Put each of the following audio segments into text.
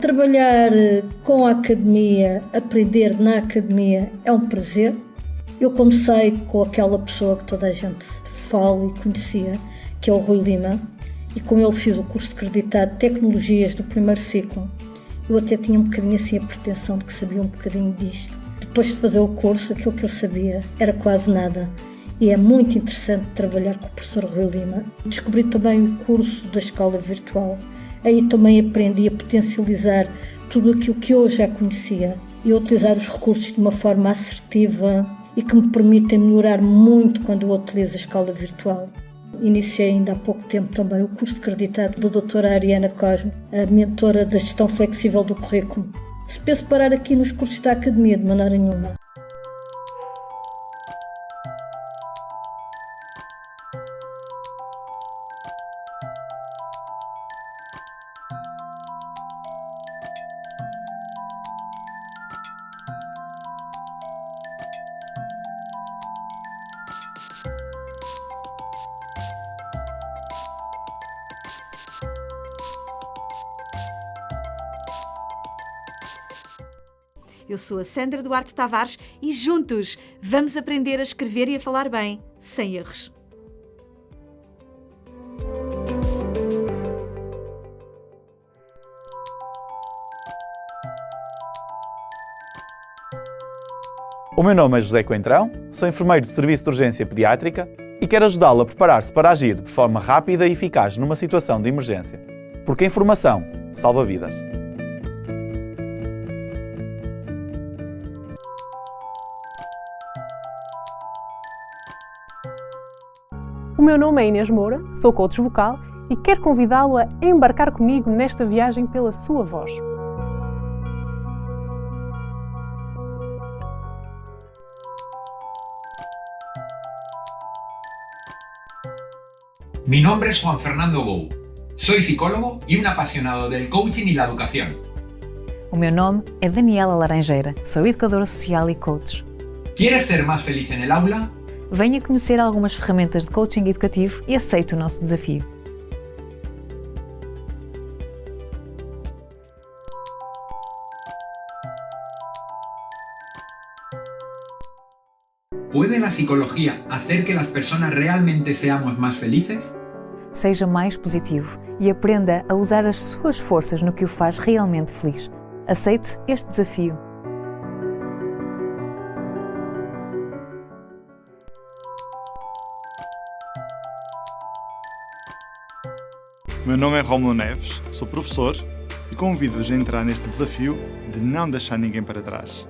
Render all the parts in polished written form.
Trabalhar com a academia, aprender na academia é um prazer. Eu comecei com aquela pessoa que toda a gente fala e conhecia, que é o Rui Lima, e com ele fiz o curso acreditado de Tecnologias do primeiro ciclo. Eu até tinha um bocadinho assim a pretensão de que sabia um bocadinho disto. Depois de fazer o curso, aquilo que eu sabia era quase nada. E é muito interessante trabalhar com o professor Rui Lima. Descobri também o curso da escola virtual. Aí também aprendi a potencializar tudo aquilo que eu já conhecia e a utilizar os recursos de uma forma assertiva e que me permitem melhorar muito quando eu utilizo a escola virtual. Iniciei ainda há pouco tempo também o curso acreditado da doutora Ariana Cosme, a mentora da gestão flexível do currículo. Se penso parar aqui nos cursos da academia de maneira nenhuma. Eu sou a Sandra Duarte Tavares e juntos vamos aprender a escrever e a falar bem, sem erros. O meu nome é José Coentrão, sou enfermeiro de Serviço de Urgência Pediátrica e quero ajudá-lo a preparar-se para agir de forma rápida e eficaz numa situação de emergência. Porque a informação salva vidas. O meu nome é Inês Moura, sou coach vocal e quero convidá-lo a embarcar comigo nesta viagem pela sua voz. Mi nombre es Juan Fernando Gou. Soy psicólogo y un apasionado del coaching y la educación. O meu nome é Daniela Laranjeira, sou educadora social e coach. ¿Quieres ser más feliz en el aula? Venha conhecer algumas ferramentas de coaching educativo e aceite o nosso desafio. ¿Puede la psicología hacer que las personas realmente seamos más felices? Seja mais positivo e aprenda a usar as suas forças no que o faz realmente feliz. Aceite este desafio. O meu nome é Rómulo Neves, sou professor e convido-vos a entrar neste desafio de não deixar ninguém para trás.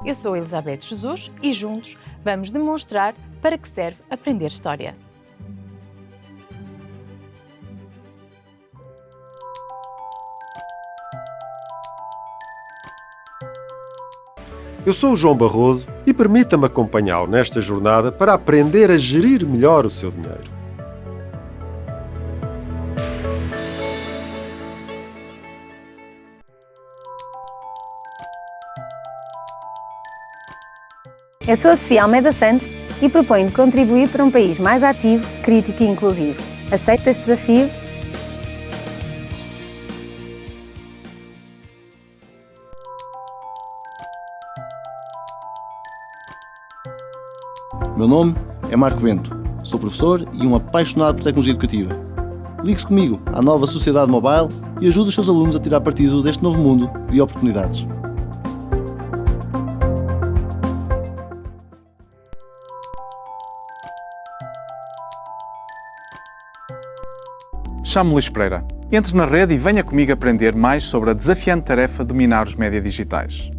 Eu sou Elizabeth Jesus e juntos vamos demonstrar para que serve aprender história. Eu sou o João Barroso e permita-me acompanhá-lo nesta jornada para aprender a gerir melhor o seu dinheiro. Eu sou a Sofia Almeida Santos e proponho contribuir para um país mais ativo, crítico e inclusivo. Aceita este desafio? Meu nome é Marco Bento, sou professor e um apaixonado por tecnologia educativa. Ligue-se comigo à nova Sociedade Mobile e ajude os seus alunos a tirar partido deste novo mundo de oportunidades. Chamo-me Luís Pereira. Entre na rede e venha comigo aprender mais sobre a desafiante tarefa de dominar os média digitais.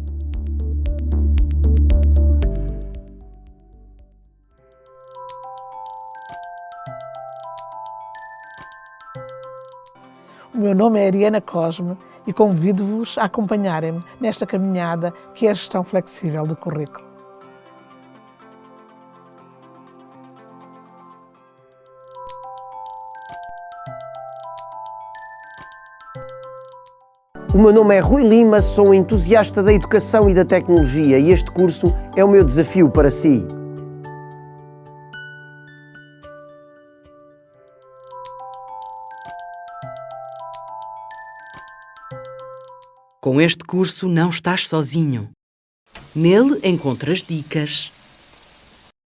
O meu nome é Ariana Cosme e convido-vos a acompanharem-me nesta caminhada que é a gestão flexível do currículo. O meu nome é Rui Lima, sou um entusiasta da educação e da tecnologia e este curso é o meu desafio para si. Com este curso não estás sozinho. Nele encontras dicas,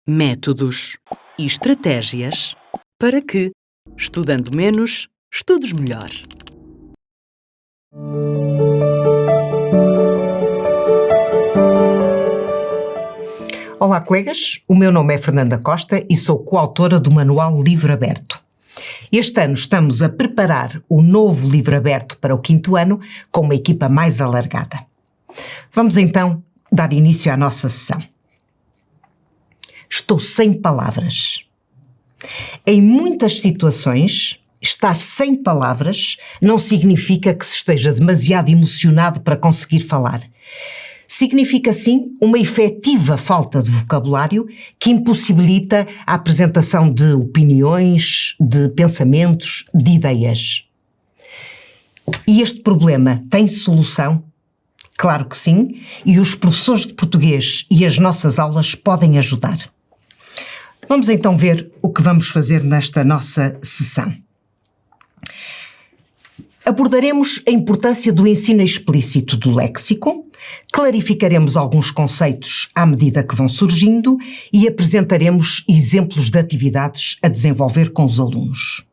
métodos e estratégias para que, estudando menos, estudes melhor. Olá, colegas. O meu nome é Fernanda Costa e sou coautora do Manual Livro Aberto. Este ano estamos a preparar o novo livro aberto para o 5º ano com uma equipa mais alargada. Vamos então dar início à nossa sessão. Estou sem palavras. Em muitas situações, estar sem palavras não significa que se esteja demasiado emocionado para conseguir falar. Significa, sim, uma efetiva falta de vocabulário que impossibilita a apresentação de opiniões, de pensamentos, de ideias. E este problema tem solução? Claro que sim, e os professores de português e as nossas aulas podem ajudar. Vamos então ver o que vamos fazer nesta nossa sessão. Abordaremos a importância do ensino explícito do léxico, clarificaremos alguns conceitos à medida que vão surgindo e apresentaremos exemplos de atividades a desenvolver com os alunos.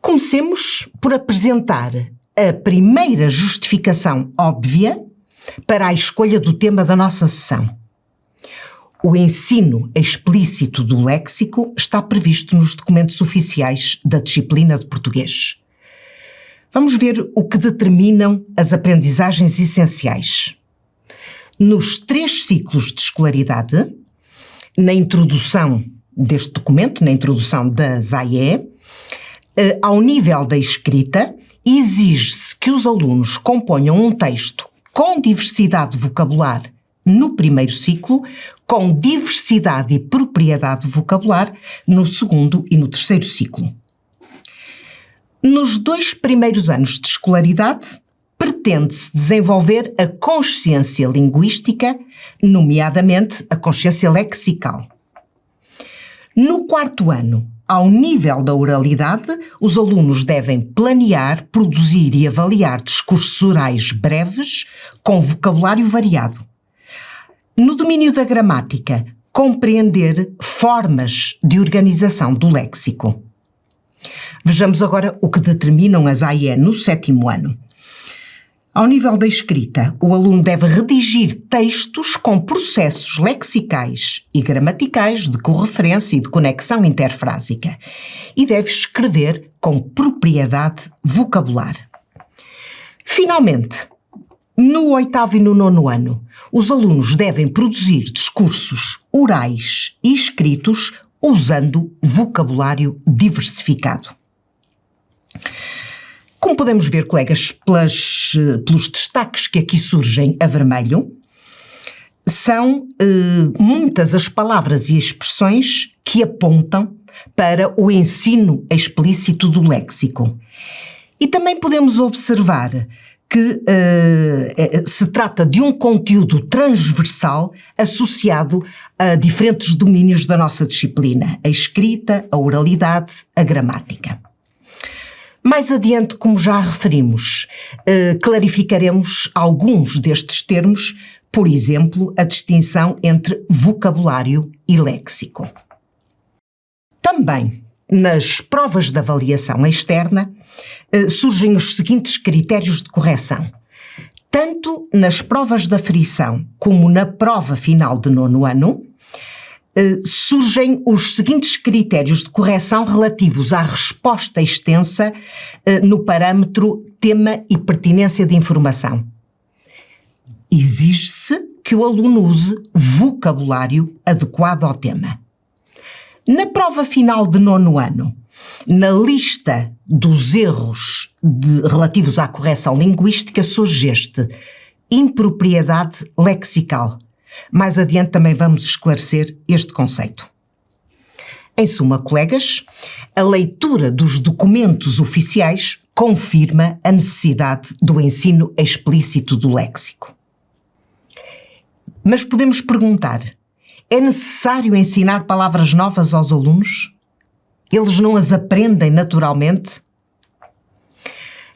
Comecemos por apresentar a primeira justificação óbvia para a escolha do tema da nossa sessão. O ensino explícito do léxico está previsto nos documentos oficiais da disciplina de português. Vamos ver o que determinam as aprendizagens essenciais. Nos 3 ciclos de escolaridade, na introdução deste documento, na introdução das AE, ao nível da escrita, exige-se que os alunos componham um texto com diversidade vocabular no primeiro ciclo, com diversidade e propriedade vocabular no segundo e no terceiro ciclo. Nos 2 primeiros anos de escolaridade, pretende-se desenvolver a consciência linguística, nomeadamente a consciência lexical. No 4º ano, ao nível da oralidade, os alunos devem planear, produzir e avaliar discursos orais breves com vocabulário variado. No domínio da gramática, compreender formas de organização do léxico. Vejamos agora o que determinam as AE no 7º ano. Ao nível da escrita, o aluno deve redigir textos com processos lexicais e gramaticais de correferência e de conexão interfrásica e deve escrever com propriedade vocabular. Finalmente, no 8º e no 9º ano, os alunos devem produzir discursos orais e escritos usando vocabulário diversificado. Como podemos ver, colegas, pelos destaques que aqui surgem a vermelho, são muitas as palavras e expressões que apontam para o ensino explícito do léxico. E também podemos observar que se trata de um conteúdo transversal associado a diferentes domínios da nossa disciplina, a escrita, a oralidade, a gramática. Mais adiante, como já referimos, clarificaremos alguns destes termos, por exemplo, a distinção entre vocabulário e léxico. Também, nas provas de avaliação externa, surgem os seguintes critérios de correção. Tanto nas provas de aferição como na prova final de 9º ano, surgem os seguintes critérios de correção relativos à resposta extensa no parâmetro tema e pertinência de informação. Exige-se que o aluno use vocabulário adequado ao tema. Na prova final de 9º ano, na lista dos erros relativos à correção linguística surge este: impropriedade lexical. Mais adiante também vamos esclarecer este conceito. Em suma, colegas, a leitura dos documentos oficiais confirma a necessidade do ensino explícito do léxico. Mas podemos perguntar: é necessário ensinar palavras novas aos alunos? Eles não as aprendem naturalmente?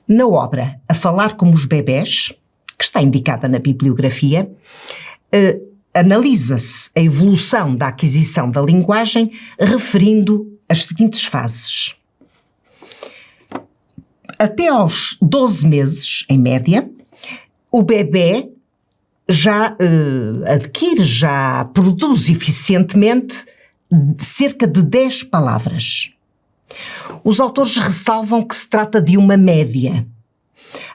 Na obra A Falar como os Bebés, que está indicada na bibliografia, analisa-se a evolução da aquisição da linguagem referindo as seguintes fases. Até aos 12 meses, em média, o bebé já já produz eficientemente cerca de 10 palavras. Os autores ressalvam que se trata de uma média.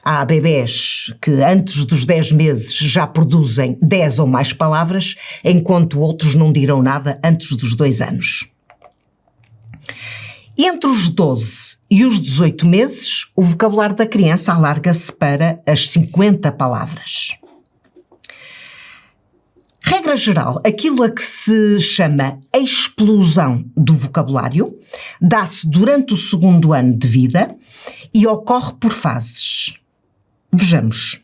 Há bebés que antes dos 10 meses já produzem 10 ou mais palavras, enquanto outros não dirão nada antes dos 2 anos. Entre os 12 e os 18 meses, o vocabulário da criança alarga-se para as 50 palavras. Regra geral, aquilo a que se chama explosão do vocabulário dá-se durante o 2º ano de vida e ocorre por fases. Vejamos.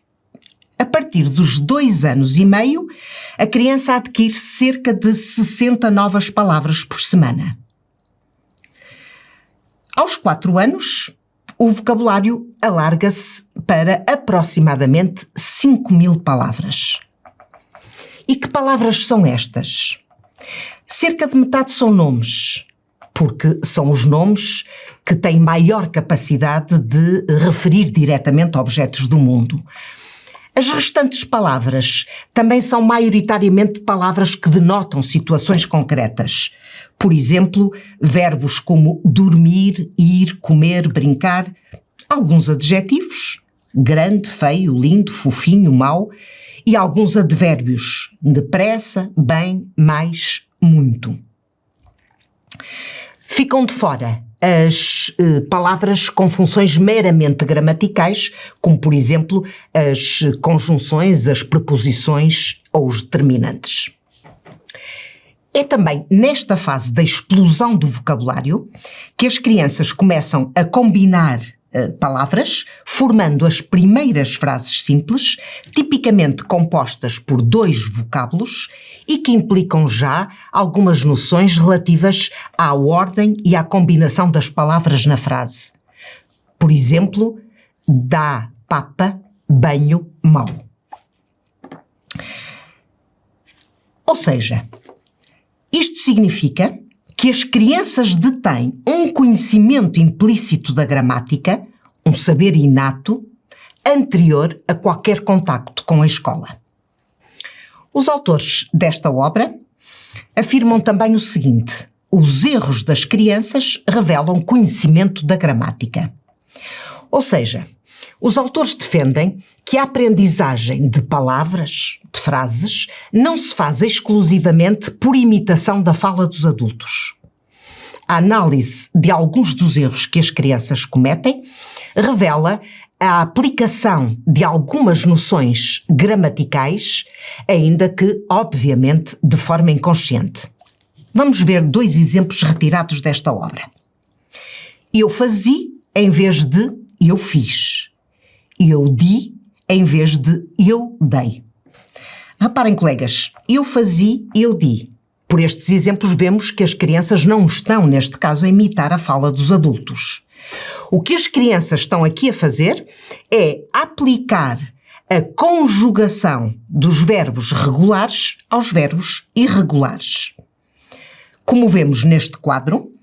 A partir dos 2 anos e meio, a criança adquire cerca de 60 novas palavras por semana. Aos 4 anos, o vocabulário alarga-se para aproximadamente 5.000 palavras. E que palavras são estas? Cerca de metade são nomes, porque são os nomes que têm maior capacidade de referir diretamente a objetos do mundo. As restantes palavras também são maioritariamente palavras que denotam situações concretas. Por exemplo, verbos como dormir, ir, comer, brincar. Alguns adjetivos, grande, feio, lindo, fofinho, mau. E alguns advérbios, depressa, bem, mais, muito. Ficam de fora as palavras com funções meramente gramaticais, como, por exemplo, as conjunções, as preposições ou os determinantes. É também nesta fase da explosão do vocabulário que as crianças começam a combinar palavras, formando as primeiras frases simples, tipicamente compostas por 2 vocábulos e que implicam já algumas noções relativas à ordem e à combinação das palavras na frase. Por exemplo, dá, papa, banho, mau. Ou seja, isto significa que as crianças detêm um conhecimento implícito da gramática, um saber inato, anterior a qualquer contacto com a escola. Os autores desta obra afirmam também o seguinte: os erros das crianças revelam conhecimento da gramática. Ou seja, os autores defendem que a aprendizagem de palavras, de frases, não se faz exclusivamente por imitação da fala dos adultos. A análise de alguns dos erros que as crianças cometem revela a aplicação de algumas noções gramaticais, ainda que, obviamente, de forma inconsciente. Vamos ver 2 exemplos retirados desta obra. Eu fazia em vez de eu fiz. Eu di em vez de eu dei. Reparem, colegas, eu fazia, eu di. Por estes exemplos vemos que as crianças não estão, neste caso, a imitar a fala dos adultos. O que as crianças estão aqui a fazer é aplicar a conjugação dos verbos regulares aos verbos irregulares. Como vemos neste quadro,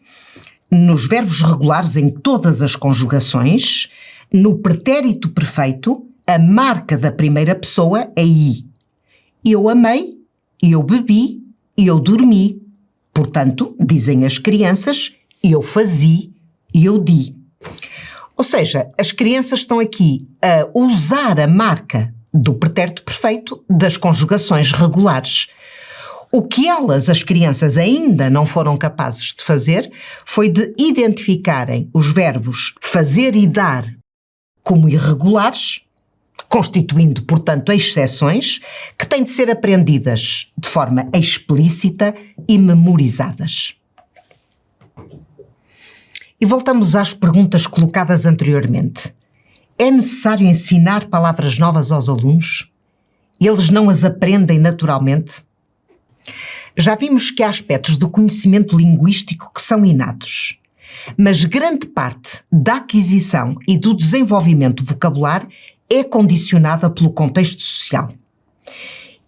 nos verbos regulares em todas as conjugações, no pretérito perfeito, a marca da primeira pessoa é I. Eu amei, eu bebi, eu dormi. Portanto, dizem as crianças, eu fazia, eu di. Ou seja, as crianças estão aqui a usar a marca do pretérito perfeito das conjugações regulares. O que elas, as crianças, ainda não foram capazes de fazer foi de identificarem os verbos fazer e dar como irregulares, constituindo, portanto, exceções que têm de ser aprendidas de forma explícita e memorizadas. E voltamos às perguntas colocadas anteriormente. É necessário ensinar palavras novas aos alunos? Eles não as aprendem naturalmente? Já vimos que há aspectos do conhecimento linguístico que são inatos, mas grande parte da aquisição e do desenvolvimento vocabular é condicionada pelo contexto social.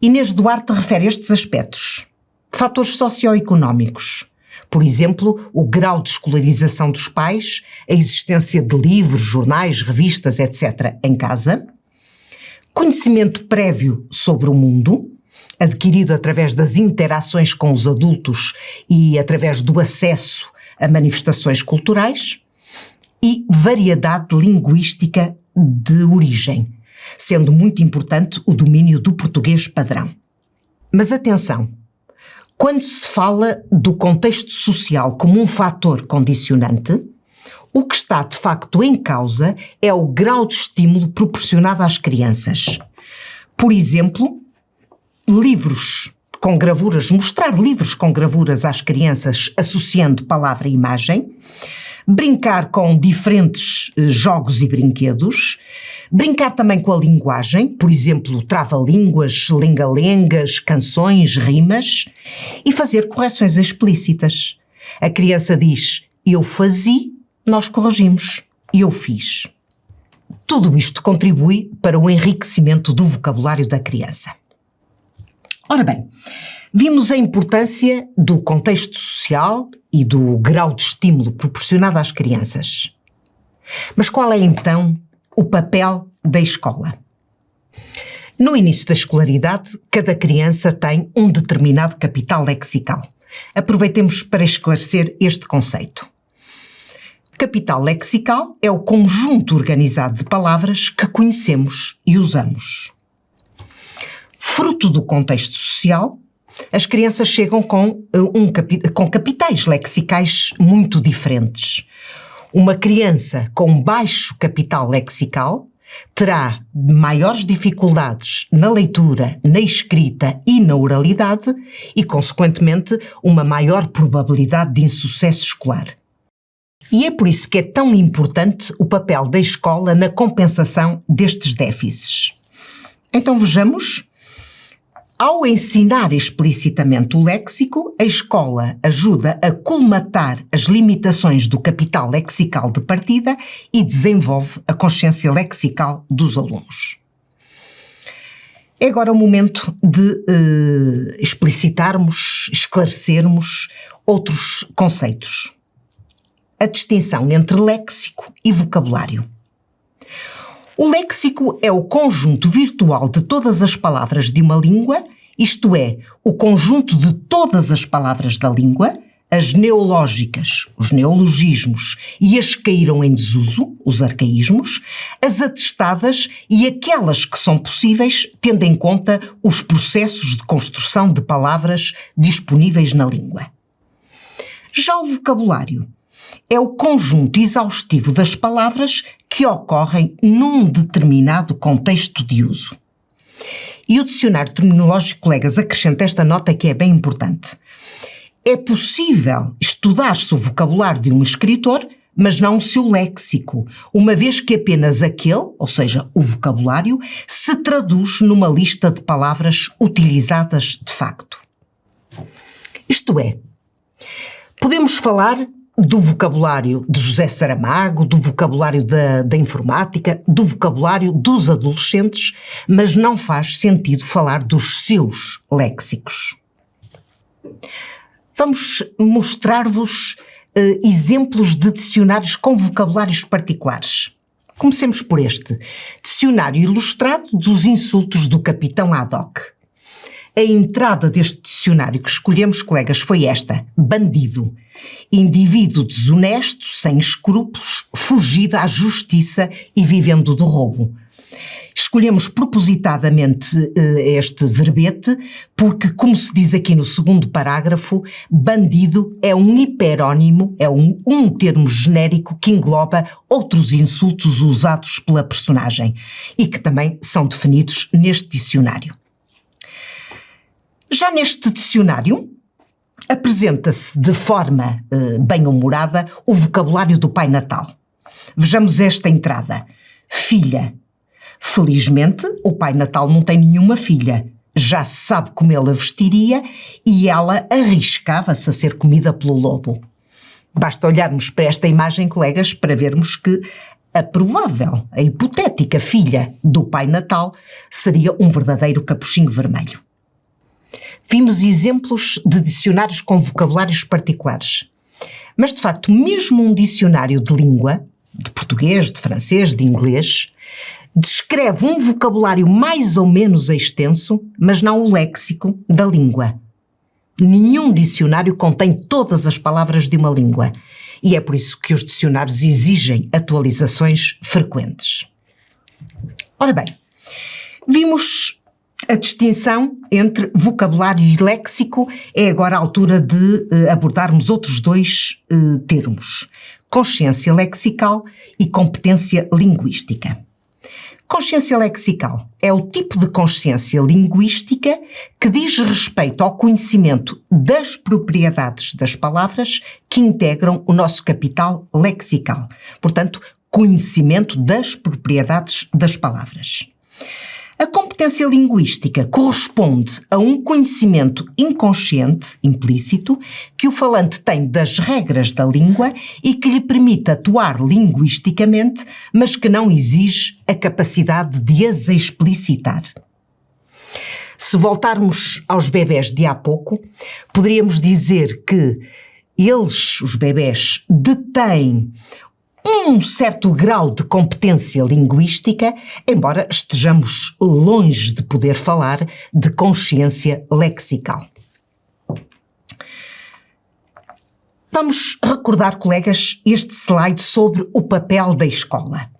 Inês Duarte refere estes aspectos. Fatores socioeconómicos, por exemplo, o grau de escolarização dos pais, a existência de livros, jornais, revistas, etc. em casa, conhecimento prévio sobre o mundo, adquirido através das interações com os adultos e através do acesso a manifestações culturais, e variedade linguística de origem, sendo muito importante o domínio do português padrão. Mas atenção, quando se fala do contexto social como um fator condicionante, o que está de facto em causa é o grau de estímulo proporcionado às crianças. Por exemplo, livros com gravuras, mostrar livros com gravuras às crianças associando palavra e imagem, brincar com diferentes jogos e brinquedos, brincar também com a linguagem, por exemplo, trava-línguas, lenga-lengas, canções, rimas, e fazer correções explícitas. A criança diz, eu fazia, nós corrigimos, eu fiz. Tudo isto contribui para o enriquecimento do vocabulário da criança. Ora bem, vimos a importância do contexto social e do grau de estímulo proporcionado às crianças. Mas qual é então o papel da escola? No início da escolaridade, cada criança tem um determinado capital lexical. Aproveitemos para esclarecer este conceito. Capital lexical é o conjunto organizado de palavras que conhecemos e usamos. Fruto do contexto social, as crianças chegam com capitais lexicais muito diferentes. Uma criança com baixo capital lexical terá maiores dificuldades na leitura, na escrita e na oralidade e, consequentemente, uma maior probabilidade de insucesso escolar. E é por isso que é tão importante o papel da escola na compensação destes déficits. Então vejamos. Ao ensinar explicitamente o léxico, a escola ajuda a colmatar as limitações do capital lexical de partida e desenvolve a consciência lexical dos alunos. É agora o momento de explicitarmos, esclarecermos outros conceitos. A distinção entre léxico e vocabulário. O léxico é o conjunto virtual de todas as palavras de uma língua, isto é, o conjunto de todas as palavras da língua, as neológicas, os neologismos e as que caíram em desuso, os arcaísmos, as atestadas e aquelas que são possíveis, tendo em conta os processos de construção de palavras disponíveis na língua. Já o vocabulário é o conjunto exaustivo das palavras que ocorrem num determinado contexto de uso. E o dicionário terminológico, colegas, acrescenta esta nota que é bem importante. É possível estudar-se o vocabulário de um escritor, mas não o seu léxico, uma vez que apenas aquele, ou seja, o vocabulário, se traduz numa lista de palavras utilizadas de facto. Isto é, podemos falar do vocabulário de José Saramago, do vocabulário da informática, do vocabulário dos adolescentes, mas não faz sentido falar dos seus léxicos. Vamos mostrar-vos exemplos de dicionários com vocabulários particulares. Comecemos por este. Dicionário ilustrado dos insultos do Capitão Haddock. A entrada deste dicionário que escolhemos, colegas, foi esta: bandido. Indivíduo desonesto, sem escrúpulos, fugido à justiça e vivendo do roubo. Escolhemos propositadamente este verbete porque, como se diz aqui no segundo parágrafo, bandido é um hiperónimo, é um termo genérico que engloba outros insultos usados pela personagem e que também são definidos neste dicionário. Já neste dicionário, apresenta-se de forma bem-humorada o vocabulário do Pai Natal. Vejamos esta entrada. Filha. Felizmente, o Pai Natal não tem nenhuma filha. Já se sabe como ele a vestiria e ela arriscava-se a ser comida pelo lobo. Basta olharmos para esta imagem, colegas, para vermos que a provável, a hipotética filha do Pai Natal seria um verdadeiro capuchinho vermelho. Vimos exemplos de dicionários com vocabulários particulares. Mas, de facto, mesmo um dicionário de língua, de português, de francês, de inglês, descreve um vocabulário mais ou menos extenso, mas não o léxico da língua. Nenhum dicionário contém todas as palavras de uma língua, e é por isso que os dicionários exigem atualizações frequentes. Ora bem, vimos a distinção entre vocabulário e léxico. É agora a altura de abordarmos outros dois termos: consciência lexical e competência linguística. Consciência lexical é o tipo de consciência linguística que diz respeito ao conhecimento das propriedades das palavras que integram o nosso capital lexical. Portanto, conhecimento das propriedades das palavras. A competência linguística corresponde a um conhecimento inconsciente, implícito, que o falante tem das regras da língua e que lhe permite atuar linguisticamente, mas que não exige a capacidade de as explicitar. Se voltarmos aos bebés de há pouco, poderíamos dizer que eles, os bebés, detêm um certo grau de competência linguística, embora estejamos longe de poder falar de consciência lexical. Vamos recordar, colegas, este slide sobre o papel da escola.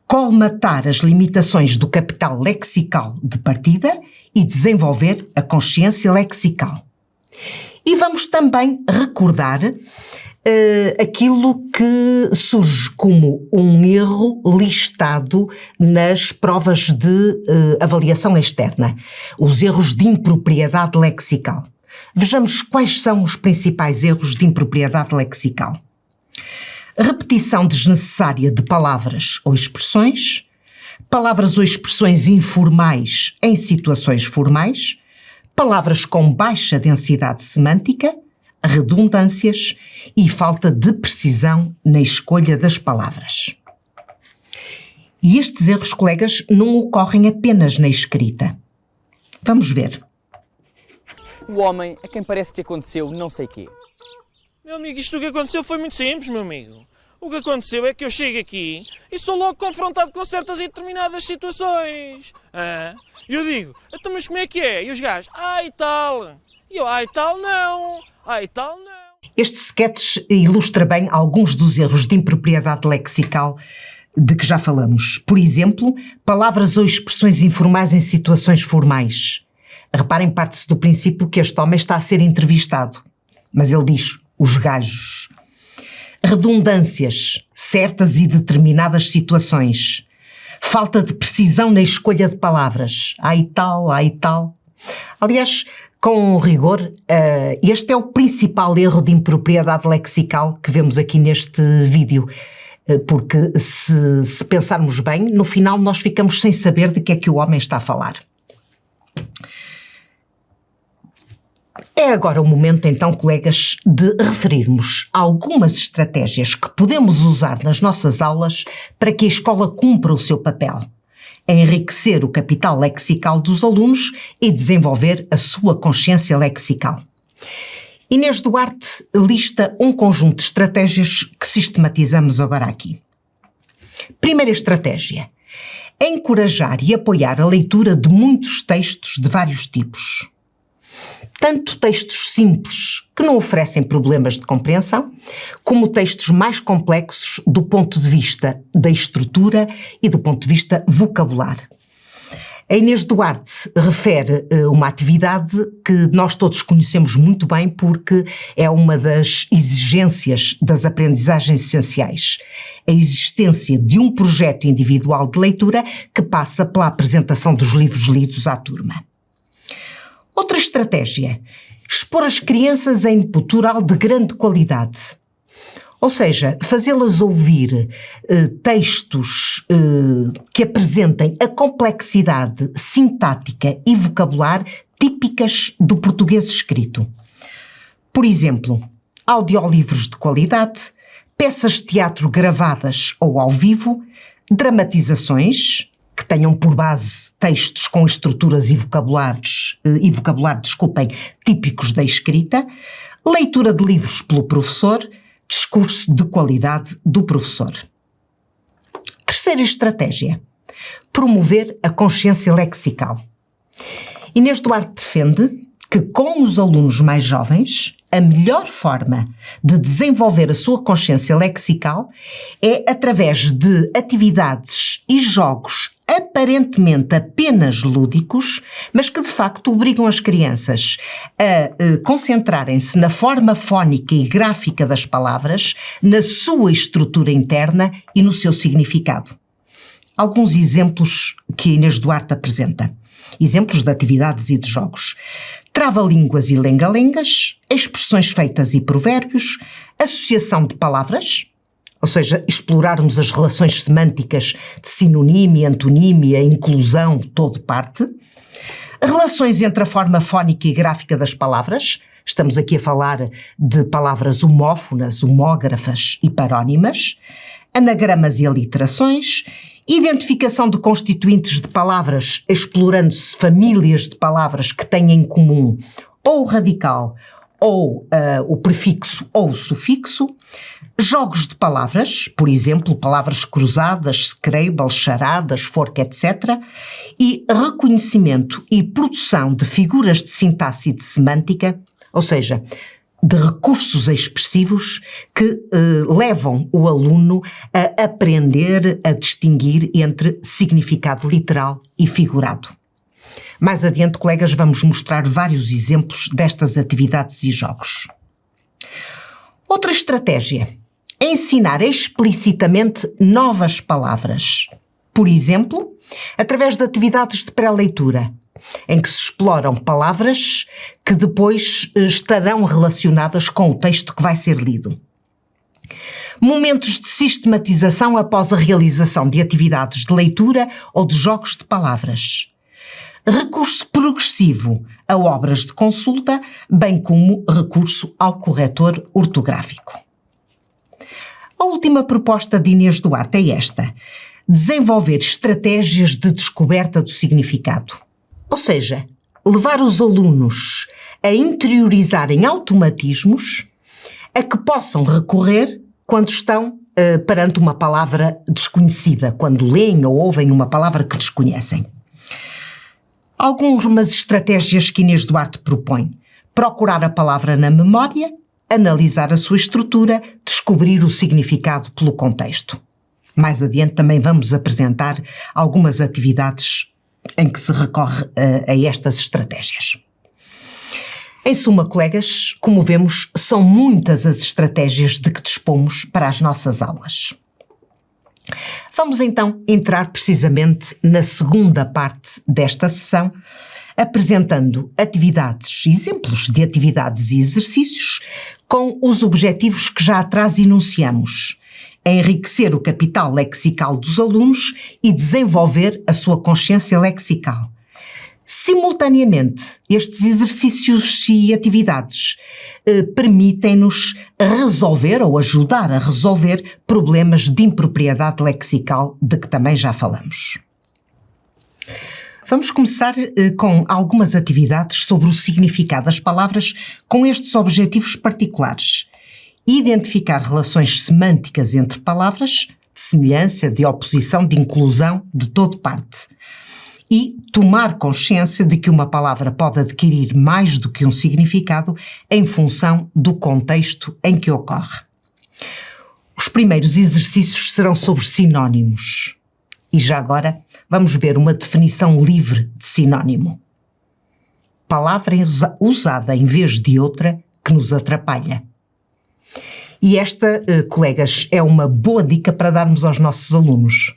Colmatar as limitações do capital lexical de partida e desenvolver a consciência lexical. E vamos também recordar aquilo que surge como um erro listado nas provas de avaliação externa, os erros de impropriedade lexical. Vejamos quais são os principais erros de impropriedade lexical. Repetição desnecessária de palavras ou expressões, palavras ou expressões informais em situações formais, palavras com baixa densidade semântica, redundâncias e falta de precisão na escolha das palavras. E estes erros, colegas, não ocorrem apenas na escrita. Vamos ver. O homem a quem parece que aconteceu não sei quê. Meu amigo, isto que aconteceu foi muito simples, meu amigo. O que aconteceu é que eu chego aqui e sou logo confrontado com certas e determinadas situações. E eu digo, então mas como é que é? E os gajos, e tal. E eu, e tal não. E tal não. Este sketch ilustra bem alguns dos erros de impropriedade lexical de que já falamos. Por exemplo, palavras ou expressões informais em situações formais. Reparem, parte-se do princípio que este homem está a ser entrevistado, mas ele diz os gajos. Redundâncias, certas e determinadas situações. Falta de precisão na escolha de palavras. E tal. Aliás, com rigor, este é o principal erro de impropriedade lexical que vemos aqui neste vídeo, porque se pensarmos bem, no final nós ficamos sem saber de que é que o homem está a falar. É agora o momento, então, colegas, de referirmos algumas estratégias que podemos usar nas nossas aulas para que a escola cumpra o seu papel. Enriquecer o capital lexical dos alunos e desenvolver a sua consciência lexical. Inês Duarte lista um conjunto de estratégias que sistematizamos agora aqui. Primeira estratégia: encorajar e apoiar a leitura de muitos textos de vários tipos. Tanto textos simples, que não oferecem problemas de compreensão, como textos mais complexos do ponto de vista da estrutura e do ponto de vista vocabular. A Inês Duarte refere uma atividade que nós todos conhecemos muito bem porque é uma das exigências das aprendizagens essenciais. A existência de um projeto individual de leitura que passa pela apresentação dos livros lidos à turma. Outra estratégia: expor as crianças a input oral de grande qualidade. Ou seja, fazê-las ouvir textos que apresentem a complexidade sintática e vocabular típicas do português escrito. Por exemplo, audiolivros de qualidade, peças de teatro gravadas ou ao vivo, dramatizações que tenham por base textos com estruturas e vocabulário, típicos da escrita, leitura de livros pelo professor, discurso de qualidade do professor. Terceira estratégia: promover a consciência lexical. Inês Duarte defende que, com os alunos mais jovens, a melhor forma de desenvolver a sua consciência lexical é através de atividades e jogos aparentemente apenas lúdicos, mas que de facto obrigam as crianças a concentrarem-se na forma fónica e gráfica das palavras, na sua estrutura interna e no seu significado. Alguns exemplos que Inês Duarte apresenta. Exemplos de atividades e de jogos: trava-línguas e lenga-lengas, expressões feitas e provérbios, associação de palavras, ou seja, explorarmos as relações semânticas de sinonímia, antonímia, inclusão, todo parte, relações entre a forma fónica e gráfica das palavras, estamos aqui a falar de palavras homófonas, homógrafas e parónimas, anagramas e aliterações, identificação de constituintes de palavras, explorando-se famílias de palavras que têm em comum ou o radical, ou o prefixo ou o sufixo, jogos de palavras, por exemplo, palavras cruzadas, Scrabble, charadas, forca, etc., e reconhecimento e produção de figuras de sintaxe e de semântica, ou seja, de recursos expressivos que levam o aluno a aprender a distinguir entre significado literal e figurado. Mais adiante, colegas, vamos mostrar vários exemplos destas atividades e jogos. Outra estratégia é ensinar explicitamente novas palavras. Por exemplo, através de atividades de pré-leitura, em que se exploram palavras que depois estarão relacionadas com o texto que vai ser lido. Momentos de sistematização após a realização de atividades de leitura ou de jogos de palavras. Recurso progressivo a obras de consulta, bem como recurso ao corretor ortográfico. A última proposta de Inês Duarte é esta: desenvolver estratégias de descoberta do significado. Ou seja, levar os alunos a interiorizarem automatismos a que possam recorrer quando estão perante uma palavra desconhecida, quando leem ou ouvem uma palavra que desconhecem. Algumas estratégias que Inês Duarte propõe: procurar a palavra na memória, analisar a sua estrutura, descobrir o significado pelo contexto. Mais adiante também vamos apresentar algumas atividades em que se recorre a estas estratégias. Em suma, colegas, como vemos, são muitas as estratégias de que dispomos para as nossas aulas. Vamos então entrar precisamente na segunda parte desta sessão, apresentando atividades, exemplos de atividades e exercícios com os objetivos que já atrás enunciamos: enriquecer o capital lexical dos alunos e desenvolver a sua consciência lexical. Simultaneamente, estes exercícios e atividades permitem-nos resolver ou ajudar a resolver problemas de impropriedade lexical de que também já falamos. Vamos começar com algumas atividades sobre o significado das palavras com estes objetivos particulares: identificar relações semânticas entre palavras, de semelhança, de oposição, de inclusão, de todo parte. E tomar consciência de que uma palavra pode adquirir mais do que um significado em função do contexto em que ocorre. Os primeiros exercícios serão sobre sinónimos. E já agora vamos ver uma definição livre de sinónimo: palavra usada em vez de outra que nos atrapalha. E esta, colegas, é uma boa dica para darmos aos nossos alunos.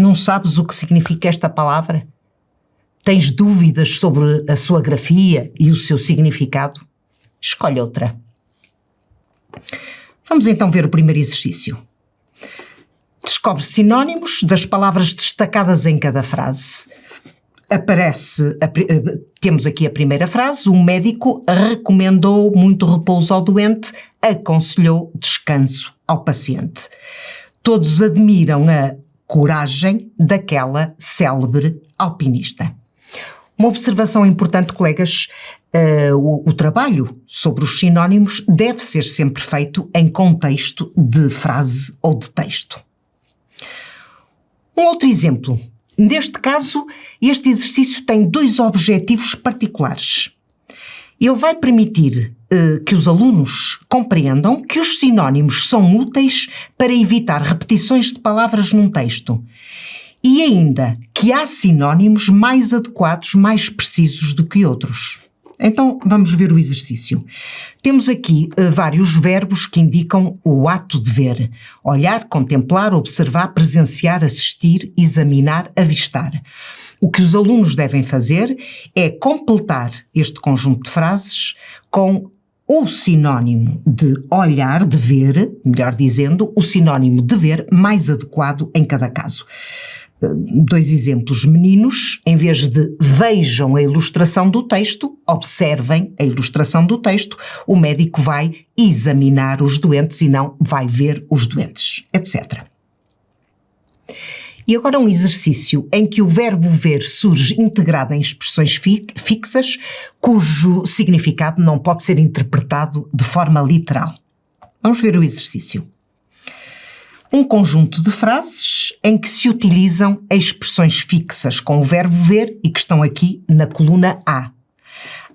Não sabes o que significa esta palavra? Tens dúvidas sobre a sua grafia e o seu significado? Escolhe outra. Vamos então ver o primeiro exercício. Descobre sinónimos das palavras destacadas em cada frase. Temos aqui a primeira frase: um médico recomendou muito repouso ao doente, aconselhou descanso ao paciente. Todos admiram a coragem daquela célebre alpinista. Uma observação importante, colegas, o trabalho sobre os sinónimos deve ser sempre feito em contexto de frase ou de texto. Um outro exemplo. Neste caso, este exercício tem 2 objetivos particulares. Ele vai permitir que os alunos compreendam que os sinónimos são úteis para evitar repetições de palavras num texto e ainda que há sinónimos mais adequados, mais precisos do que outros. Então, vamos ver o exercício. Temos aqui vários verbos que indicam o ato de ver: olhar, contemplar, observar, presenciar, assistir, examinar, avistar. O que os alunos devem fazer é completar este conjunto de frases com o sinónimo de olhar, de ver, melhor dizendo, o sinónimo de ver mais adequado em cada caso. 2 exemplos. Meninos, em vez de vejam a ilustração do texto, observem a ilustração do texto. O médico vai examinar os doentes e não vai ver os doentes, etc. E agora um exercício em que o verbo ver surge integrado em expressões fixas, cujo significado não pode ser interpretado de forma literal. Vamos ver o exercício. Um conjunto de frases em que se utilizam expressões fixas com o verbo ver e que estão aqui na coluna A.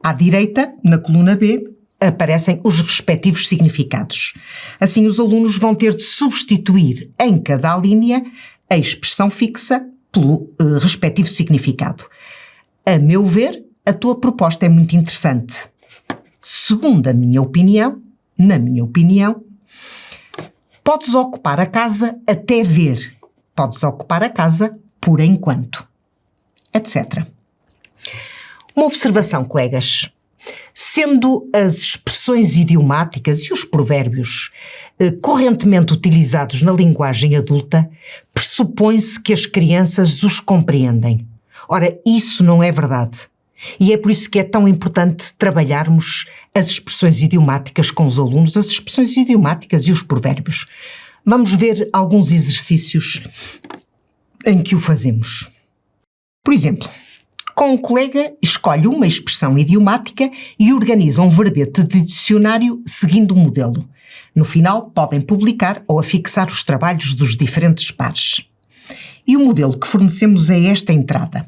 À direita, na coluna B, aparecem os respectivos significados. Assim, os alunos vão ter de substituir em cada linha a expressão fixa pelo respectivo significado. A meu ver, a tua proposta é muito interessante. Segundo a minha opinião, na minha opinião, podes ocupar a casa até ver. Podes ocupar a casa por enquanto. Etc. Uma observação, colegas. Sendo as expressões idiomáticas e os provérbios correntemente utilizados na linguagem adulta, pressupõe-se que as crianças os compreendem. Ora, isso não é verdade. E é por isso que é tão importante trabalharmos as expressões idiomáticas com os alunos, as expressões idiomáticas e os provérbios. Vamos ver alguns exercícios em que o fazemos. Por exemplo, com um colega, escolhe uma expressão idiomática e organiza um verbete de dicionário seguindo um modelo. No final, podem publicar ou afixar os trabalhos dos diferentes pares. E o modelo que fornecemos é esta entrada.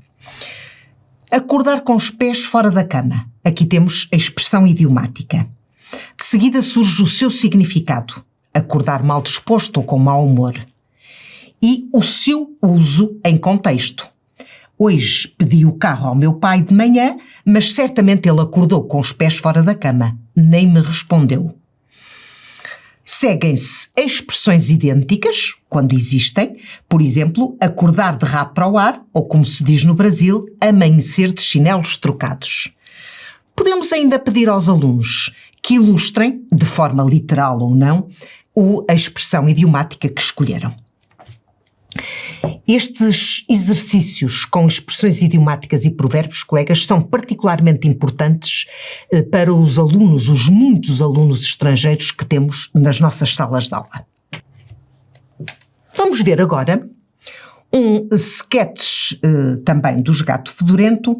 Acordar com os pés fora da cama. Aqui temos a expressão idiomática. De seguida surge o seu significado. Acordar mal disposto ou com mau humor. E o seu uso em contexto. Hoje pedi o carro ao meu pai de manhã, mas certamente ele acordou com os pés fora da cama. Nem me respondeu. Seguem-se expressões idênticas, quando existem, por exemplo, acordar de rabo para o ar, ou como se diz no Brasil, amanhecer de chinelos trocados. Podemos ainda pedir aos alunos que ilustrem, de forma literal ou não, a expressão idiomática que escolheram. Estes exercícios com expressões idiomáticas e provérbios, colegas, são particularmente importantes para os alunos, os muitos alunos estrangeiros que temos nas nossas salas de aula. Vamos ver agora um sketch também do Gato Fedorento.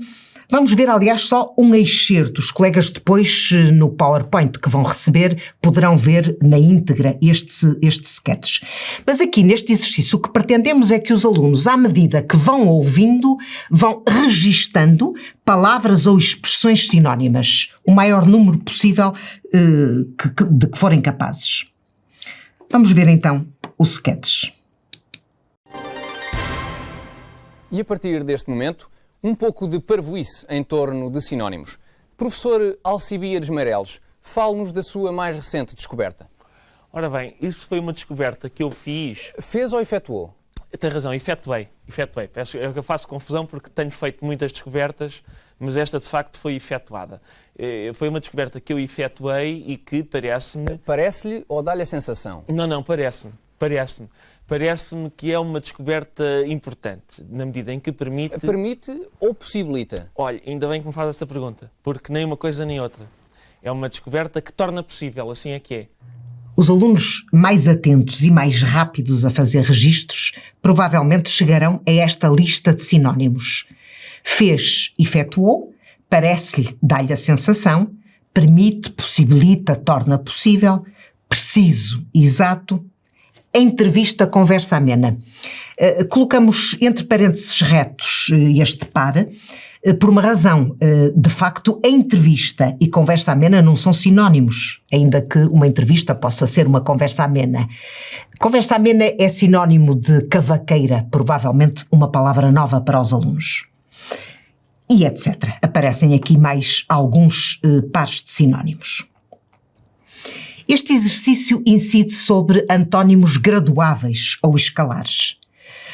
Vamos ver, aliás, só um excerto. Os colegas depois, no PowerPoint que vão receber, poderão ver na íntegra este sketch. Mas aqui, neste exercício, o que pretendemos é que os alunos, à medida que vão ouvindo, vão registando palavras ou expressões sinónimas, o maior número possível de que forem capazes. Vamos ver, então, o sketch. E a partir deste momento, um pouco de parvoíce em torno de sinónimos. Professor Alcibiades Meireles, fale-nos da sua mais recente descoberta. Ora bem, isso foi uma descoberta que eu fiz... Fez ou efetuou? Tem razão, efetuei. Eu faço confusão porque tenho feito muitas descobertas, mas esta de facto foi efetuada. Foi uma descoberta que eu efetuei e que parece-me... Parece-lhe ou dá-lhe a sensação? Não, parece-me. Parece-me que é uma descoberta importante, na medida em que permite... Permite ou possibilita? Olha, ainda bem que me faz essa pergunta, porque nem uma coisa nem outra. É uma descoberta que torna possível, assim é que é. Os alunos mais atentos e mais rápidos a fazer registros provavelmente chegarão a esta lista de sinónimos. Fez, efetuou, parece-lhe, dá-lhe a sensação, permite, possibilita, torna possível, preciso, exato, entrevista, conversa amena. Colocamos entre parênteses retos este par, por uma razão. De facto, a entrevista e conversa amena não são sinónimos, ainda que uma entrevista possa ser uma conversa amena. Conversa amena é sinónimo de cavaqueira, provavelmente uma palavra nova para os alunos. E etc. Aparecem aqui mais alguns pares de sinónimos. Este exercício incide sobre antónimos graduáveis ou escalares.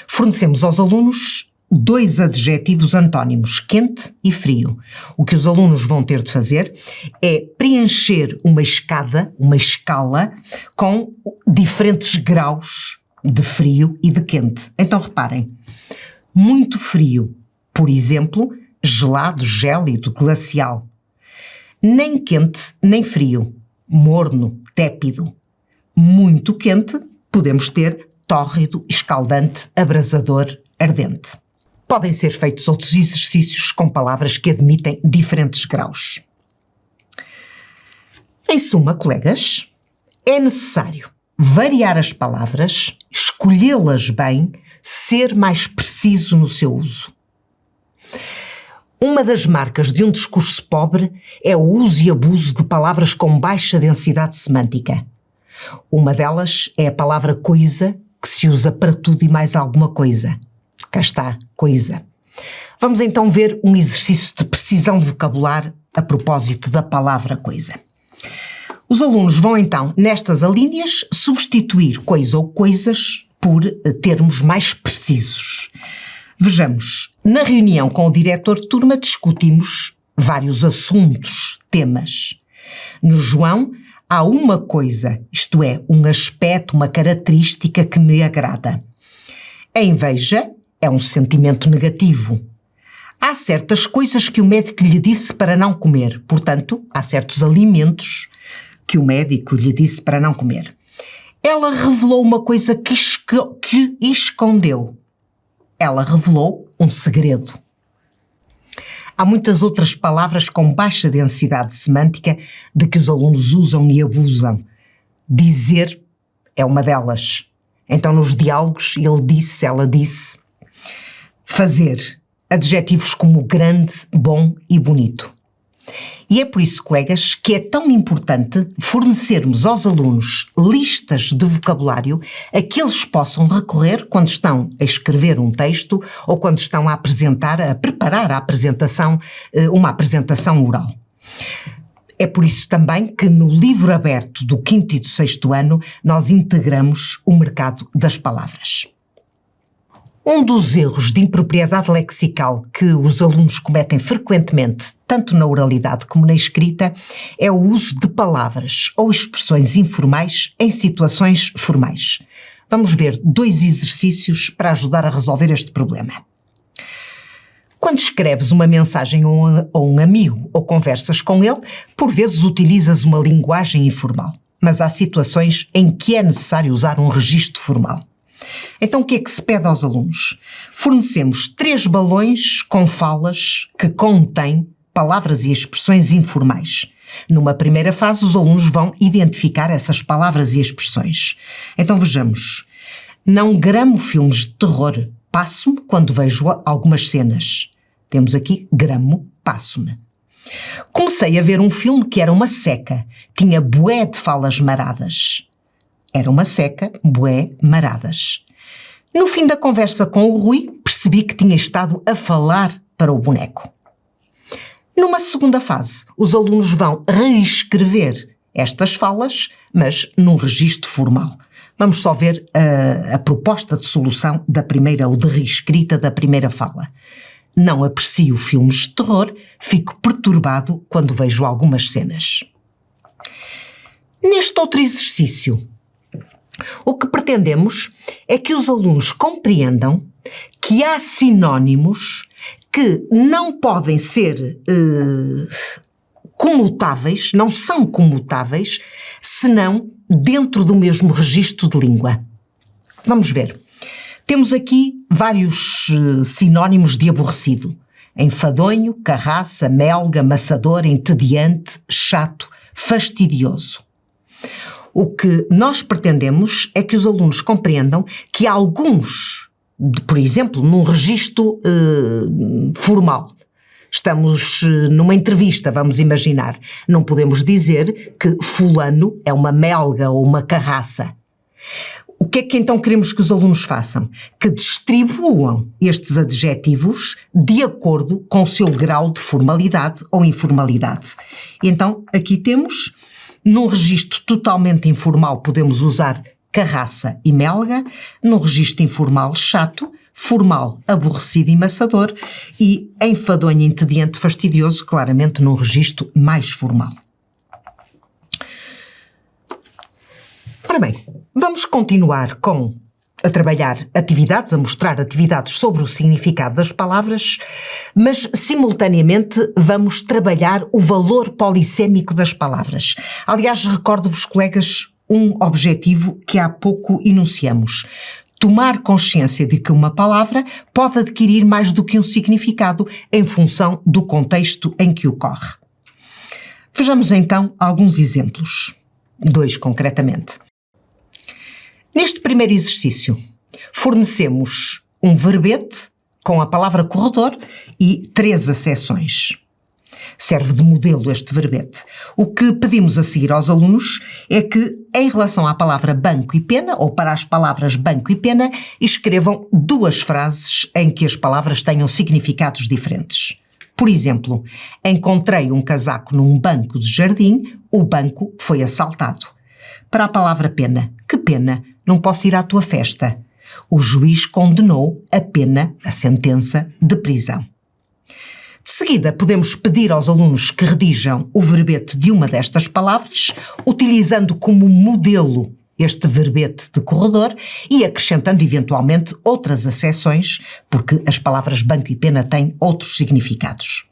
Fornecemos aos alunos 2 adjetivos antónimos, quente e frio. O que os alunos vão ter de fazer é preencher uma escala, com diferentes graus de frio e de quente. Então reparem, muito frio, por exemplo, gelado, gélido, glacial. Nem quente, nem frio, morno, tépido. Muito quente, podemos ter tórrido, escaldante, abrasador, ardente. Podem ser feitos outros exercícios com palavras que admitem diferentes graus. Em suma, colegas, é necessário variar as palavras, escolhê-las bem, ser mais preciso no seu uso. Uma das marcas de um discurso pobre é o uso e abuso de palavras com baixa densidade semântica. Uma delas é a palavra coisa, que se usa para tudo e mais alguma coisa. Cá está, coisa. Vamos então ver um exercício de precisão vocabular a propósito da palavra coisa. Os alunos vão então, nestas alíneas, substituir coisa ou coisas por termos mais precisos. Vejamos, na reunião com o diretor de turma discutimos vários assuntos, temas. No João, há uma coisa, isto é, um aspecto, uma característica que me agrada. A inveja é um sentimento negativo. Há certas coisas que o médico lhe disse para não comer, portanto, há certos alimentos que o médico lhe disse para não comer. Ela revelou uma coisa que escondeu. Ela revelou um segredo. Há muitas outras palavras com baixa densidade semântica de que os alunos usam e abusam. Dizer é uma delas. Então, nos diálogos, ele disse, ela disse. Fazer. Adjetivos como grande, bom e bonito. E é por isso, colegas, que é tão importante fornecermos aos alunos listas de vocabulário a que eles possam recorrer quando estão a escrever um texto ou quando estão a preparar a apresentação, uma apresentação oral. É por isso também que no livro aberto do 5º e do 6º ano nós integramos o mercado das palavras. Um dos erros de impropriedade lexical que os alunos cometem frequentemente, tanto na oralidade como na escrita, é o uso de palavras ou expressões informais em situações formais. Vamos ver 2 exercícios para ajudar a resolver este problema. Quando escreves uma mensagem a um amigo ou conversas com ele, por vezes utilizas uma linguagem informal, mas há situações em que é necessário usar um registro formal. Então o que é que se pede aos alunos? Fornecemos 3 balões com falas que contêm palavras e expressões informais. Numa primeira fase, os alunos vão identificar essas palavras e expressões. Então vejamos. Não gramo filmes de terror. Passo-me quando vejo algumas cenas. Temos aqui gramo, passo-me. Comecei a ver um filme que era uma seca. Tinha bué de falas maradas. Era uma seca, bué, maradas. No fim da conversa com o Rui, percebi que tinha estado a falar para o boneco. Numa segunda fase, os alunos vão reescrever estas falas, mas num registro formal. Vamos só ver a proposta de solução da primeira, ou de reescrita da primeira fala. Não aprecio filmes de terror, fico perturbado quando vejo algumas cenas. Neste outro exercício, o que pretendemos é que os alunos compreendam que há sinónimos que não podem ser comutáveis, não são comutáveis, senão dentro do mesmo registro de língua. Vamos ver. Temos aqui vários sinónimos de aborrecido. Enfadonho, carraça, melga, maçador, entediante, chato, fastidioso. O que nós pretendemos é que os alunos compreendam que há alguns, por exemplo, num registro formal, estamos numa entrevista, vamos imaginar, não podemos dizer que fulano é uma melga ou uma carraça. O que é que então queremos que os alunos façam? Que distribuam estes adjetivos de acordo com o seu grau de formalidade ou informalidade. E então, aqui temos, num registro totalmente informal, podemos usar carraça e melga, num registro informal, chato, formal, aborrecido e maçador, e enfadonho, entediante, fastidioso, claramente num registro mais formal. Ora bem, vamos continuar a trabalhar atividades, a mostrar atividades sobre o significado das palavras, mas simultaneamente vamos trabalhar o valor polissémico das palavras. Aliás, recordo-vos, colegas, um objetivo que há pouco enunciamos. Tomar consciência de que uma palavra pode adquirir mais do que um significado em função do contexto em que ocorre. Vejamos então alguns exemplos. 2 concretamente. Neste primeiro exercício, fornecemos um verbete com a palavra corredor e 3 acessões. Serve de modelo este verbete. O que pedimos a seguir aos alunos é que, em relação à palavra banco e pena, ou para as palavras banco e pena, escrevam 2 frases em que as palavras tenham significados diferentes. Por exemplo, encontrei um casaco num banco de jardim, o banco foi assaltado. Para a palavra pena, que pena, não posso ir à tua festa. O juiz condenou a pena, a sentença, de prisão. De seguida, podemos pedir aos alunos que redijam o verbete de uma destas palavras, utilizando como modelo este verbete de corredor e acrescentando eventualmente outras acessões, porque as palavras banco e pena têm outros significados.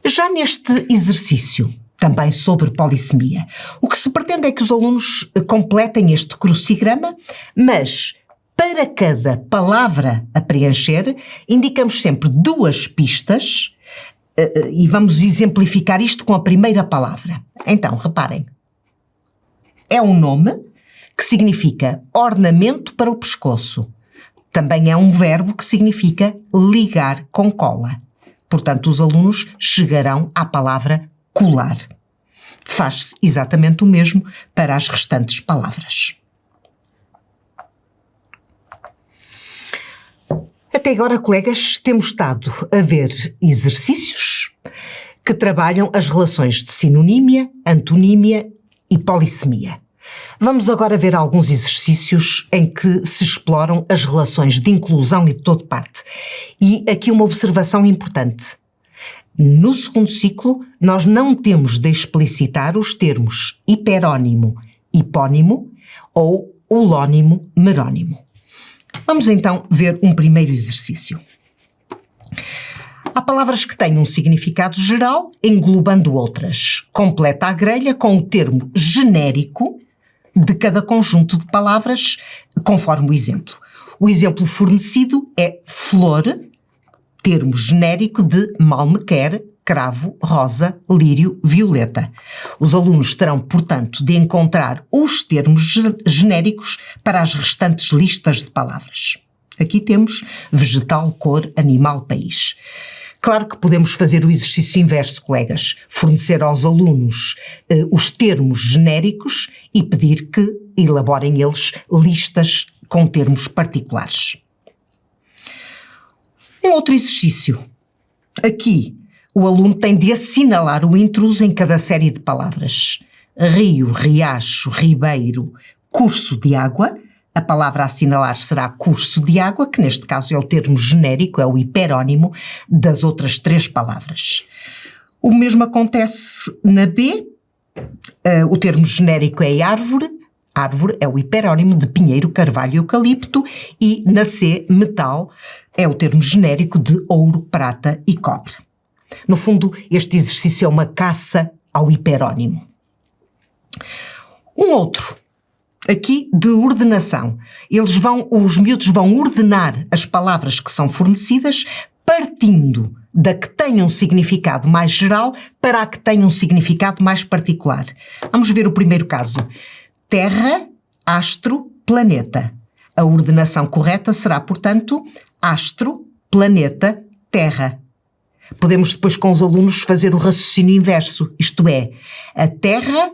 Já neste exercício, também sobre polissemia, o que se pretende é que os alunos completem este crucigrama, mas para cada palavra a preencher, indicamos sempre 2 pistas e vamos exemplificar isto com a primeira palavra. Então, reparem, é um nome que significa ornamento para o pescoço. Também é um verbo que significa ligar com cola. Portanto, os alunos chegarão à palavra colar. Faz-se exatamente o mesmo para as restantes palavras. Até agora, colegas, temos estado a ver exercícios que trabalham as relações de sinonímia, antonímia e polissemia. Vamos agora ver alguns exercícios em que se exploram as relações de inclusão e de todo parte. E aqui uma observação importante. No segundo ciclo, nós não temos de explicitar os termos hiperónimo, hipónimo ou holónimo, merónimo. Vamos então ver um primeiro exercício. Há palavras que têm um significado geral, englobando outras. Completa a grelha com o termo genérico de cada conjunto de palavras, conforme o exemplo. O exemplo fornecido é flor, termo genérico de mal me quer, cravo, rosa, lírio, violeta. Os alunos terão, portanto, de encontrar os termos genéricos para as restantes listas de palavras. Aqui temos vegetal, cor, animal, país. Claro que podemos fazer o exercício inverso, colegas, fornecer aos alunos os termos genéricos e pedir que elaborem eles listas com termos particulares. Um outro exercício. Aqui, o aluno tem de assinalar o intruso em cada série de palavras. rio, riacho, ribeiro, curso de água. A palavra a assinalar será curso de água, que neste caso é o termo genérico, é o hiperónimo das outras 3 palavras. O mesmo acontece na B. O termo genérico é árvore. Árvore é o hiperónimo de pinheiro, carvalho e eucalipto. E na C, metal, é o termo genérico de ouro, prata e cobre. No fundo, este exercício é uma caça ao hiperónimo. Um outro, aqui de ordenação. Os miúdos vão ordenar as palavras que são fornecidas partindo da que tem um significado mais geral para a que tem um significado mais particular. Vamos ver o primeiro caso. Terra, astro, planeta. A ordenação correta será, portanto, astro, planeta, terra. Podemos depois com os alunos fazer o raciocínio inverso, isto é, a Terra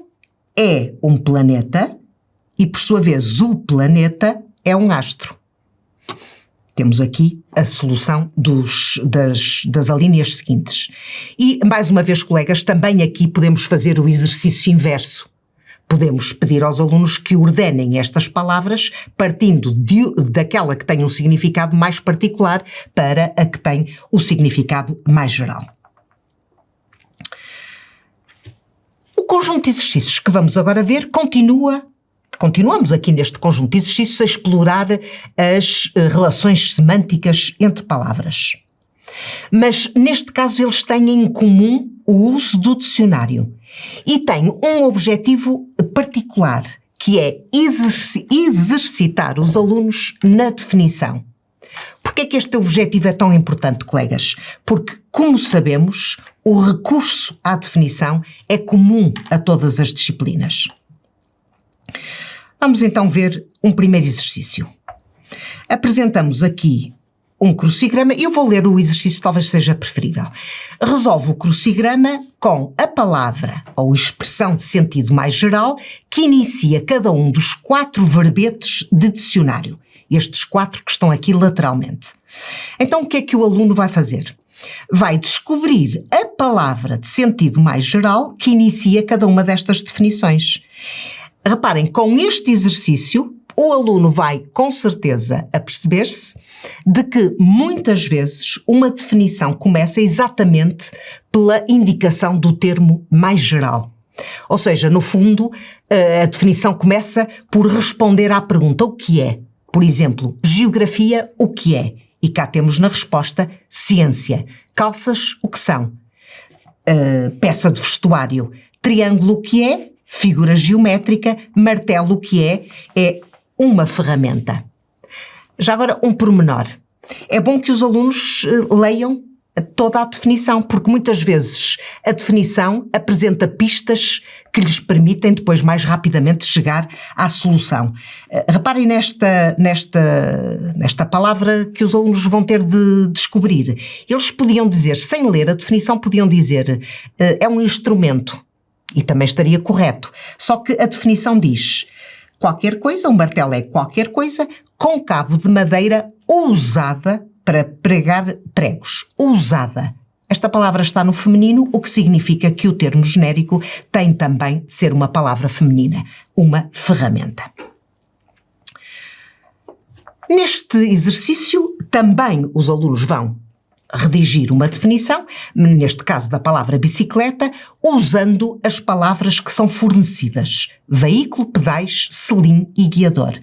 é um planeta e, por sua vez, o planeta é um astro. Temos aqui a solução das alíneas seguintes. E, mais uma vez, colegas, também aqui podemos fazer o exercício inverso. Podemos pedir aos alunos que ordenem estas palavras partindo daquela que tem um significado mais particular para a que tem o significado mais geral. O conjunto de exercícios que vamos agora ver continuamos aqui neste conjunto de exercícios a explorar as relações semânticas entre palavras. Mas, neste caso, eles têm em comum o uso do dicionário e têm um objetivo particular, que é exercitar os alunos na definição. Porquê é que este objetivo é tão importante, colegas? Porque, como sabemos, o recurso à definição é comum a todas as disciplinas. Vamos então ver um primeiro exercício. Apresentamos aqui um crucigrama. Eu vou ler o exercício, talvez seja preferível. Resolve o crucigrama com a palavra ou expressão de sentido mais geral que inicia cada um dos 4 verbetes de dicionário. Estes 4 que estão aqui lateralmente. Então, o que é que o aluno vai fazer? Vai descobrir a palavra de sentido mais geral que inicia cada uma destas definições. Reparem, com este exercício, o aluno vai, com certeza, aperceber-se de que, muitas vezes, uma definição começa exatamente pela indicação do termo mais geral. Ou seja, no fundo, a definição começa por responder à pergunta o que é. Por exemplo, geografia, o que é? E cá temos na resposta ciência. Calças, o que são? Peça de vestuário. Triângulo, o que é? Figura geométrica. Martelo, o que é? É uma ferramenta. Já agora, um pormenor. É bom que os alunos leiam toda a definição, porque muitas vezes a definição apresenta pistas que lhes permitem depois mais rapidamente chegar à solução. Reparem nesta palavra que os alunos vão ter de descobrir. Eles podiam dizer, sem ler a definição, podiam dizer é um instrumento. E também estaria correto. Só que a definição diz qualquer coisa, um martelo é qualquer coisa, com cabo de madeira usada para pregar pregos. Usada. Esta palavra está no feminino, o que significa que o termo genérico tem também de ser uma palavra feminina. Uma ferramenta. Neste exercício, também os alunos vão redigir uma definição, neste caso da palavra bicicleta, usando as palavras que são fornecidas. Veículo, pedais, selim e guiador.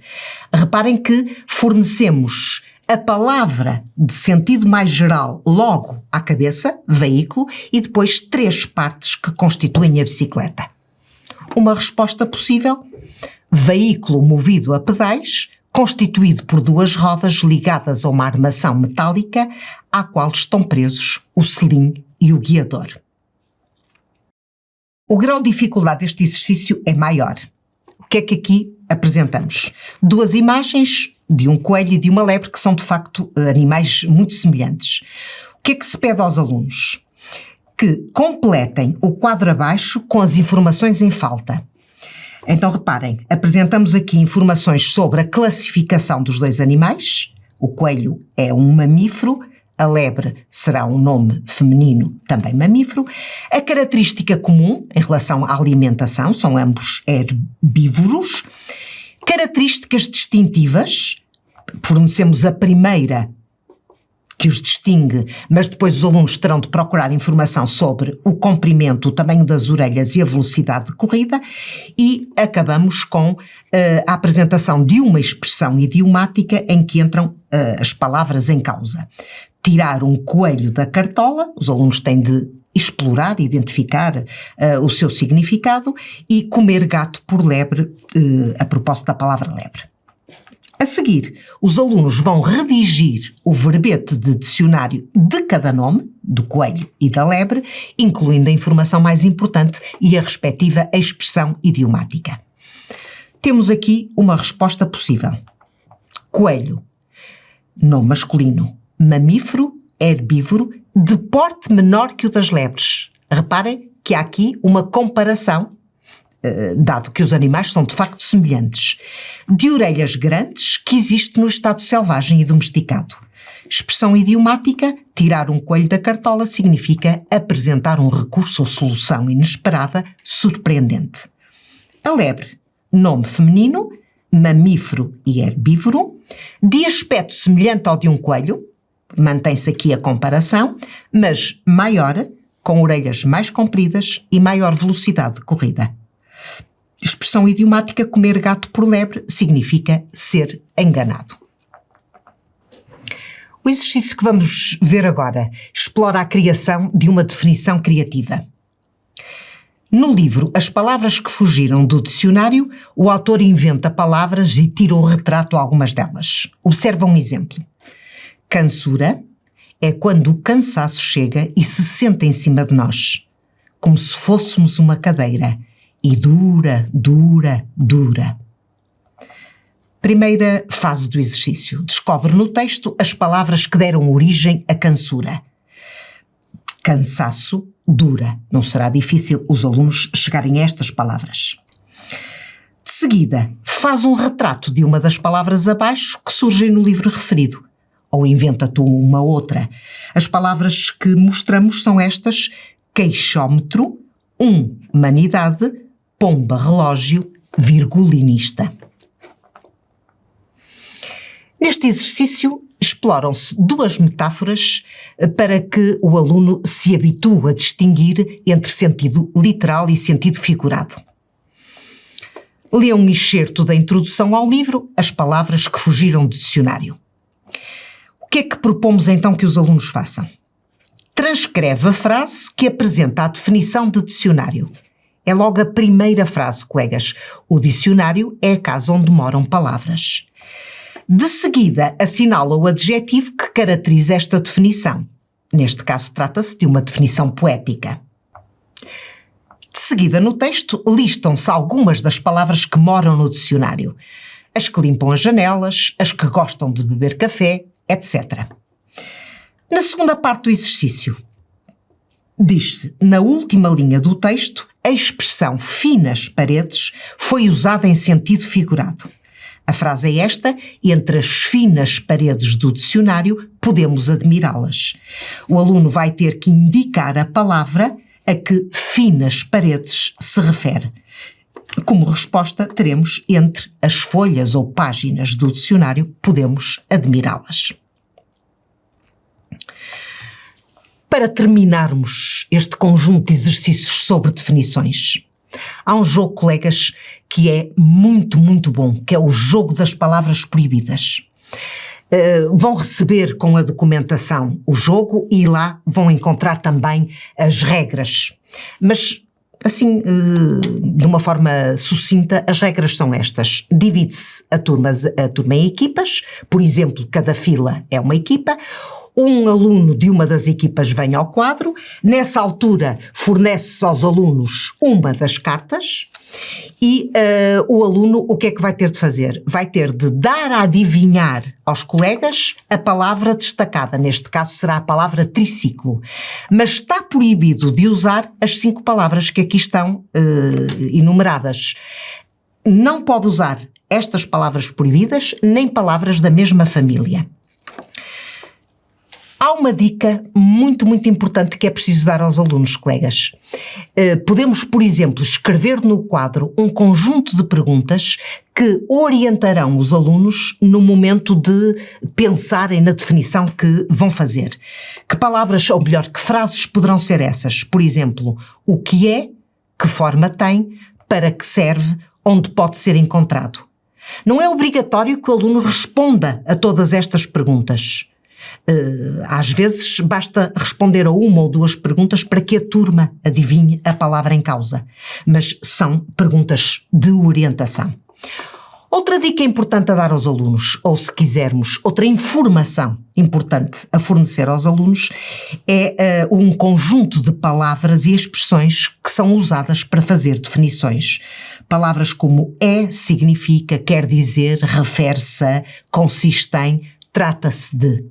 Reparem que fornecemos a palavra de sentido mais geral logo à cabeça, veículo, e depois 3 partes que constituem a bicicleta. Uma resposta possível: veículo movido a pedais, constituído por 2 rodas ligadas a uma armação metálica à qual estão presos o selim e o guiador. O grau de dificuldade deste exercício é maior. O que é que aqui apresentamos? 2 imagens de um coelho e de uma lebre que são de facto animais muito semelhantes. O que é que se pede aos alunos? Que completem o quadro abaixo com as informações em falta. Então reparem, apresentamos aqui informações sobre a classificação dos 2 animais. O coelho é um mamífero, A lebre será um nome feminino, também mamífero. A característica comum em relação à alimentação, são ambos herbívoros. Características distintivas, fornecemos a primeira que os distingue, mas depois os alunos terão de procurar informação sobre o comprimento, o tamanho das orelhas e a velocidade de corrida, e acabamos com a apresentação de uma expressão idiomática em que entram as palavras em causa. Tirar um coelho da cartola, os alunos têm de explorar, identificar o seu significado, e comer gato por lebre, a propósito da palavra lebre. A seguir, os alunos vão redigir o verbete de dicionário de cada nome, do coelho e da lebre, incluindo a informação mais importante e a respectiva expressão idiomática. Temos aqui uma resposta possível. Coelho, nome masculino, mamífero, herbívoro, de porte menor que o das lebres. Reparem que há aqui uma comparação, dado que os animais são de facto semelhantes, de orelhas grandes que existe no estado selvagem e domesticado. Expressão idiomática, tirar um coelho da cartola significa apresentar um recurso ou solução inesperada, surpreendente. A lebre, nome feminino, mamífero e herbívoro, de aspecto semelhante ao de um coelho, mantém-se aqui a comparação, mas maior, com orelhas mais compridas e maior velocidade de corrida. Expressão idiomática comer gato por lebre significa ser enganado. O exercício que vamos ver agora explora a criação de uma definição criativa. No livro As Palavras que Fugiram do Dicionário, o autor inventa palavras e tira o retrato a algumas delas. Observa um exemplo. Cansura é quando o cansaço chega e se senta em cima de nós, como se fôssemos uma cadeira, e dura, dura, dura. Primeira fase do exercício. Descobre no texto as palavras que deram origem à cansura. Cansaço, dura. Não será difícil os alunos chegarem a estas palavras. De seguida, faz um retrato de uma das palavras abaixo que surgem no livro referido. Ou inventa tu uma outra. As palavras que mostramos são estas: queixómetro, humanidade, pomba relógio, virgulinista. Neste exercício, exploram-se duas metáforas para que o aluno se habitue a distinguir entre sentido literal e sentido figurado. Lê um excerto da introdução ao livro, As Palavras que Fugiram do Dicionário. O que é que propomos então que os alunos façam? Transcreve a frase que apresenta a definição de dicionário. É logo a primeira frase, colegas. O dicionário é a casa onde moram palavras. De seguida, assinala o adjetivo que caracteriza esta definição. Neste caso, trata-se de uma definição poética. De seguida, no texto, listam-se algumas das palavras que moram no dicionário. As que limpam as janelas, as que gostam de beber café, etc. Na segunda parte do exercício, diz-se, na última linha do texto, a expressão finas paredes foi usada em sentido figurado. A frase é esta: entre as finas paredes do dicionário podemos admirá-las. O aluno vai ter que indicar a palavra a que finas paredes se refere. Como resposta, teremos entre as folhas ou páginas do dicionário podemos admirá-las. Para terminarmos este conjunto de exercícios sobre definições, há um jogo, colegas, que é muito, muito bom, que é o jogo das palavras proibidas. Vão receber com a documentação o jogo e lá vão encontrar também as regras. Mas, assim, de uma forma sucinta, as regras são estas. Divide-se a turma em equipas, por exemplo, cada fila é uma equipa. Um aluno de uma das equipas vem ao quadro, nessa altura fornece-se aos alunos uma das cartas e o aluno o que é que vai ter de fazer? Vai ter de dar a adivinhar aos colegas a palavra destacada, neste caso será a palavra triciclo, mas está proibido de usar as 5 palavras que aqui estão enumeradas. Não pode usar estas palavras proibidas nem palavras da mesma família. Há uma dica muito importante que é preciso dar aos alunos, colegas. Podemos, por exemplo, escrever no quadro um conjunto de perguntas que orientarão os alunos no momento de pensarem na definição que vão fazer. Que palavras, ou melhor, que frases poderão ser essas? Por exemplo, o que é, que forma tem, para que serve, onde pode ser encontrado. Não é obrigatório que o aluno responda a todas estas perguntas. Às vezes basta responder a uma ou duas perguntas para que a turma adivinhe a palavra em causa, mas são perguntas de orientação. Outra dica importante a dar aos alunos, ou se quisermos, outra informação importante a fornecer aos alunos é um conjunto de palavras e expressões que são usadas para fazer definições. Palavras como é, significa, quer dizer, refere-se a, consiste em, trata-se de.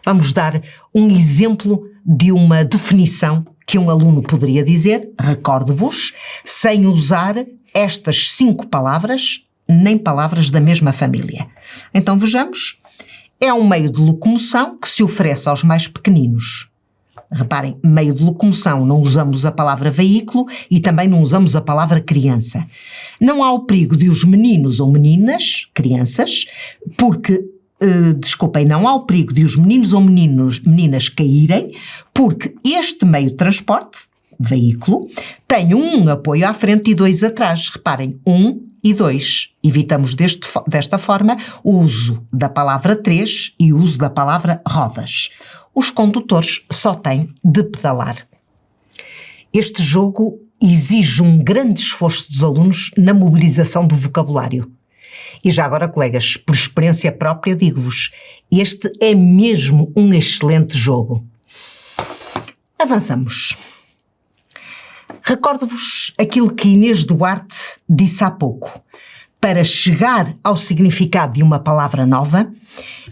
Vamos dar um exemplo de uma definição que um aluno poderia dizer, recordo-vos, sem usar estas 5 palavras, nem palavras da mesma família. Então vejamos, é um meio de locomoção que se oferece aos mais pequeninos. Reparem, meio de locomoção, não usamos a palavra veículo e também não usamos a palavra criança. Não há o perigo de os meninos ou meninas, crianças, não há o perigo de os meninos ou meninas caírem, porque este meio de transporte, veículo, tem um apoio à frente e 2 atrás. Reparem, 1 e 2. Evitamos desta forma o uso da palavra 3 e o uso da palavra rodas. Os condutores só têm de pedalar. Este jogo exige um grande esforço dos alunos na mobilização do vocabulário. E já agora, colegas, por experiência própria, digo-vos, este é mesmo um excelente jogo. Avançamos. Recordo-vos aquilo que Inês Duarte disse há pouco. Para chegar ao significado de uma palavra nova,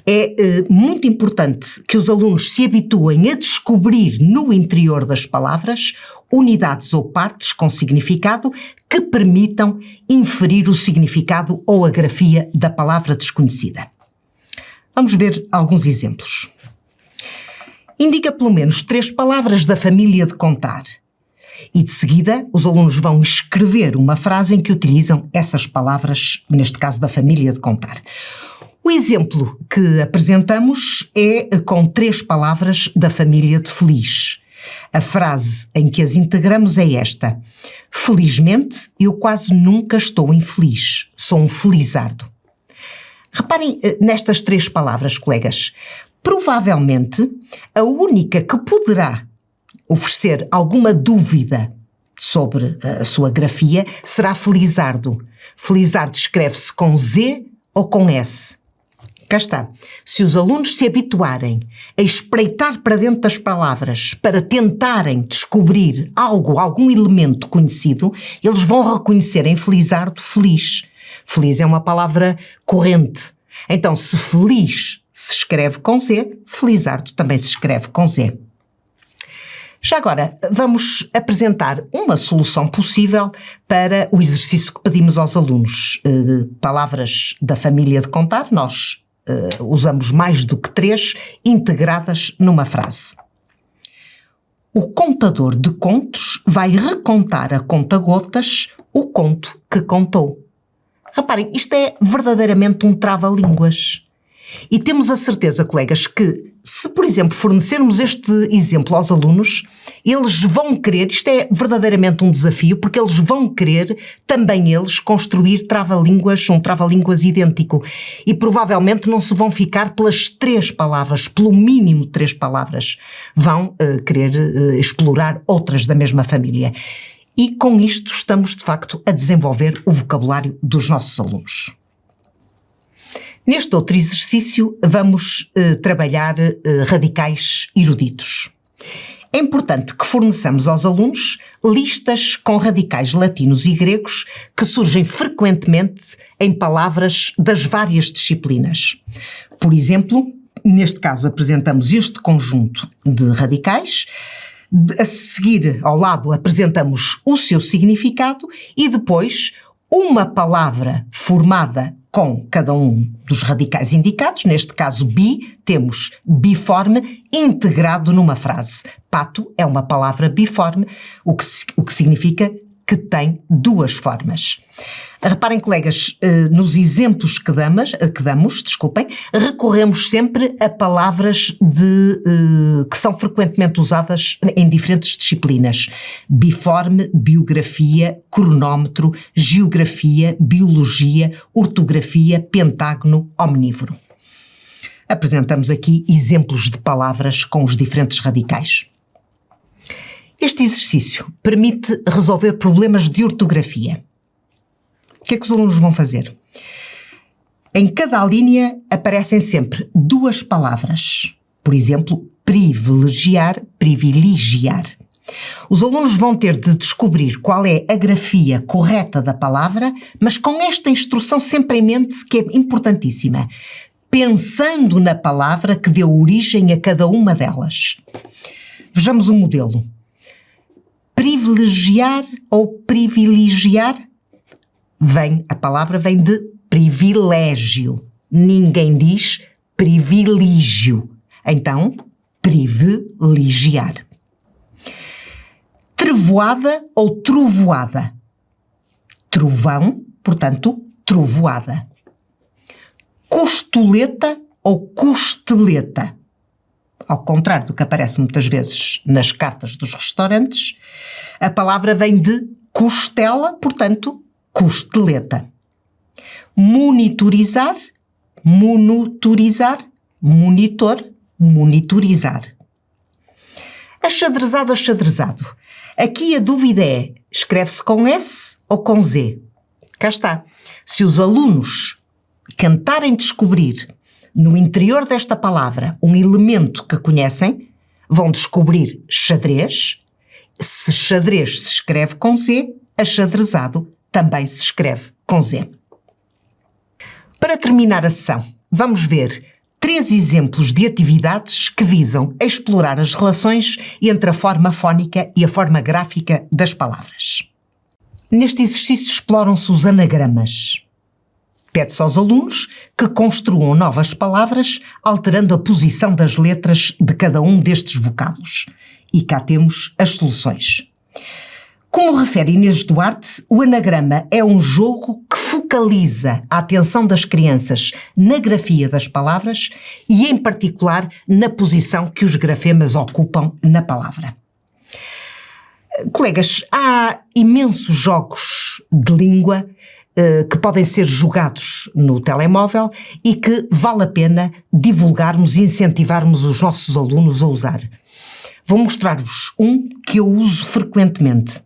é muito importante que os alunos se habituem a descobrir no interior das palavras unidades ou partes com significado que permitam inferir o significado ou a grafia da palavra desconhecida. Vamos ver alguns exemplos. Indica pelo menos 3 palavras da família de contar. E de seguida, os alunos vão escrever uma frase em que utilizam essas palavras, neste caso da família de contar. O exemplo que apresentamos é com 3 palavras da família de feliz. A frase em que as integramos é esta: felizmente, eu quase nunca estou infeliz. Sou um felizardo. Reparem nestas 3 palavras, colegas. Provavelmente, a única que poderá oferecer alguma dúvida sobre a sua grafia será felizardo. Felizardo escreve-se com Z ou com S. Cá está. Se os alunos se habituarem a espreitar para dentro das palavras para tentarem descobrir algum elemento conhecido, eles vão reconhecer em felizardo feliz. Feliz é uma palavra corrente. Então, se feliz se escreve com Z, felizardo também se escreve com Z. Já agora, vamos apresentar uma solução possível para o exercício que pedimos aos alunos. Palavras da família de contar, nós usamos mais do que 3 integradas numa frase. O contador de contos vai recontar a conta-gotas o conto que contou. Reparem, isto é verdadeiramente um trava-línguas. E temos a certeza, colegas, que se, por exemplo, fornecermos este exemplo aos alunos, eles vão querer, isto é verdadeiramente um desafio, porque eles vão querer, também eles, construir trava-línguas, um trava-línguas idêntico. E provavelmente não se vão ficar pelas 3 palavras, pelo mínimo 3 palavras. Vão querer explorar outras da mesma família. E com isto estamos, de facto, a desenvolver o vocabulário dos nossos alunos. Neste outro exercício, vamos trabalhar radicais eruditos. É importante que forneçamos aos alunos listas com radicais latinos e gregos que surgem frequentemente em palavras das várias disciplinas. Por exemplo, neste caso apresentamos este conjunto de radicais, a seguir, ao lado, apresentamos o seu significado e depois uma palavra formada com cada um dos radicais indicados. Neste caso, bi, temos biforme integrado numa frase. Pato é uma palavra biforme, o que significa que tem duas formas. Reparem, colegas, nos exemplos que damos, recorremos sempre a palavras que são frequentemente usadas em diferentes disciplinas. Biforme, biografia, cronómetro, geografia, biologia, ortografia, pentágono, omnívoro. Apresentamos aqui exemplos de palavras com os diferentes radicais. Este exercício permite resolver problemas de ortografia. O que é que os alunos vão fazer? Em cada linha aparecem sempre duas palavras. Por exemplo, privilegiar, privilegiar. Os alunos vão ter de descobrir qual é a grafia correta da palavra, mas com esta instrução sempre em mente, que é importantíssima, pensando na palavra que deu origem a cada uma delas. Vejamos o modelo. Privilegiar ou privilegiar? A palavra vem de privilégio. Ninguém diz privilégio. Então, privilegiar. Trevoada ou trovoada? Trovão, portanto, trovoada. Costoleta ou costeleta? Ao contrário do que aparece muitas vezes nas cartas dos restaurantes, a palavra vem de costela, portanto, costeleta. Monitorizar, monitorizar, monitor, monitorizar. Achadrezado, achadrezado. Aqui a dúvida é, escreve-se com S ou com Z? Cá está. Se os alunos tentarem descobrir no interior desta palavra um elemento que conhecem, vão descobrir xadrez. Se xadrez se escreve com Z, achadrezado também se escreve com Z. Para terminar a sessão, vamos ver 3 exemplos de atividades que visam explorar as relações entre a forma fónica e a forma gráfica das palavras. Neste exercício exploram-se os anagramas. Pede-se aos alunos que construam novas palavras, alterando a posição das letras de cada um destes vocábulos. E cá temos as soluções. Como refere Inês Duarte, o anagrama é um jogo que focaliza a atenção das crianças na grafia das palavras e, em particular, na posição que os grafemas ocupam na palavra. Colegas, há imensos jogos de língua que podem ser jogados no telemóvel e que vale a pena divulgarmos e incentivarmos os nossos alunos a usar. Vou mostrar-vos um que eu uso frequentemente.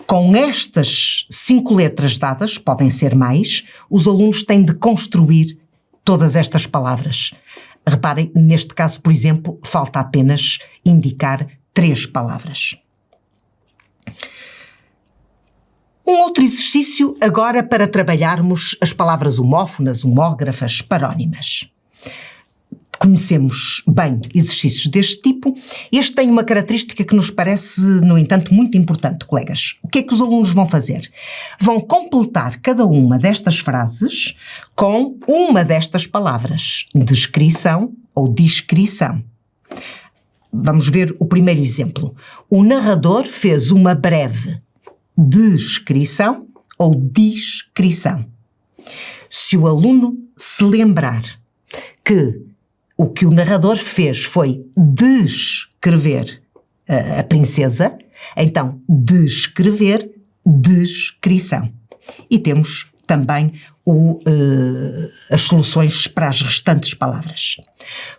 Com estas 5 letras dadas, podem ser mais, os alunos têm de construir todas estas palavras. Reparem, neste caso, por exemplo, falta apenas indicar 3 palavras. Um outro exercício agora para trabalharmos as palavras homófonas, homógrafas, parónimas. Conhecemos bem exercícios deste tipo. Este tem uma característica que nos parece, no entanto, muito importante, colegas. O que é que os alunos vão fazer? Vão completar cada uma destas frases com uma destas palavras, descrição ou descrição. Vamos ver o primeiro exemplo. O narrador fez uma breve descrição ou descrição. Se o aluno se lembrar que o que o narrador fez foi descrever a princesa, então descrever, descrição. E temos também as soluções para as restantes palavras.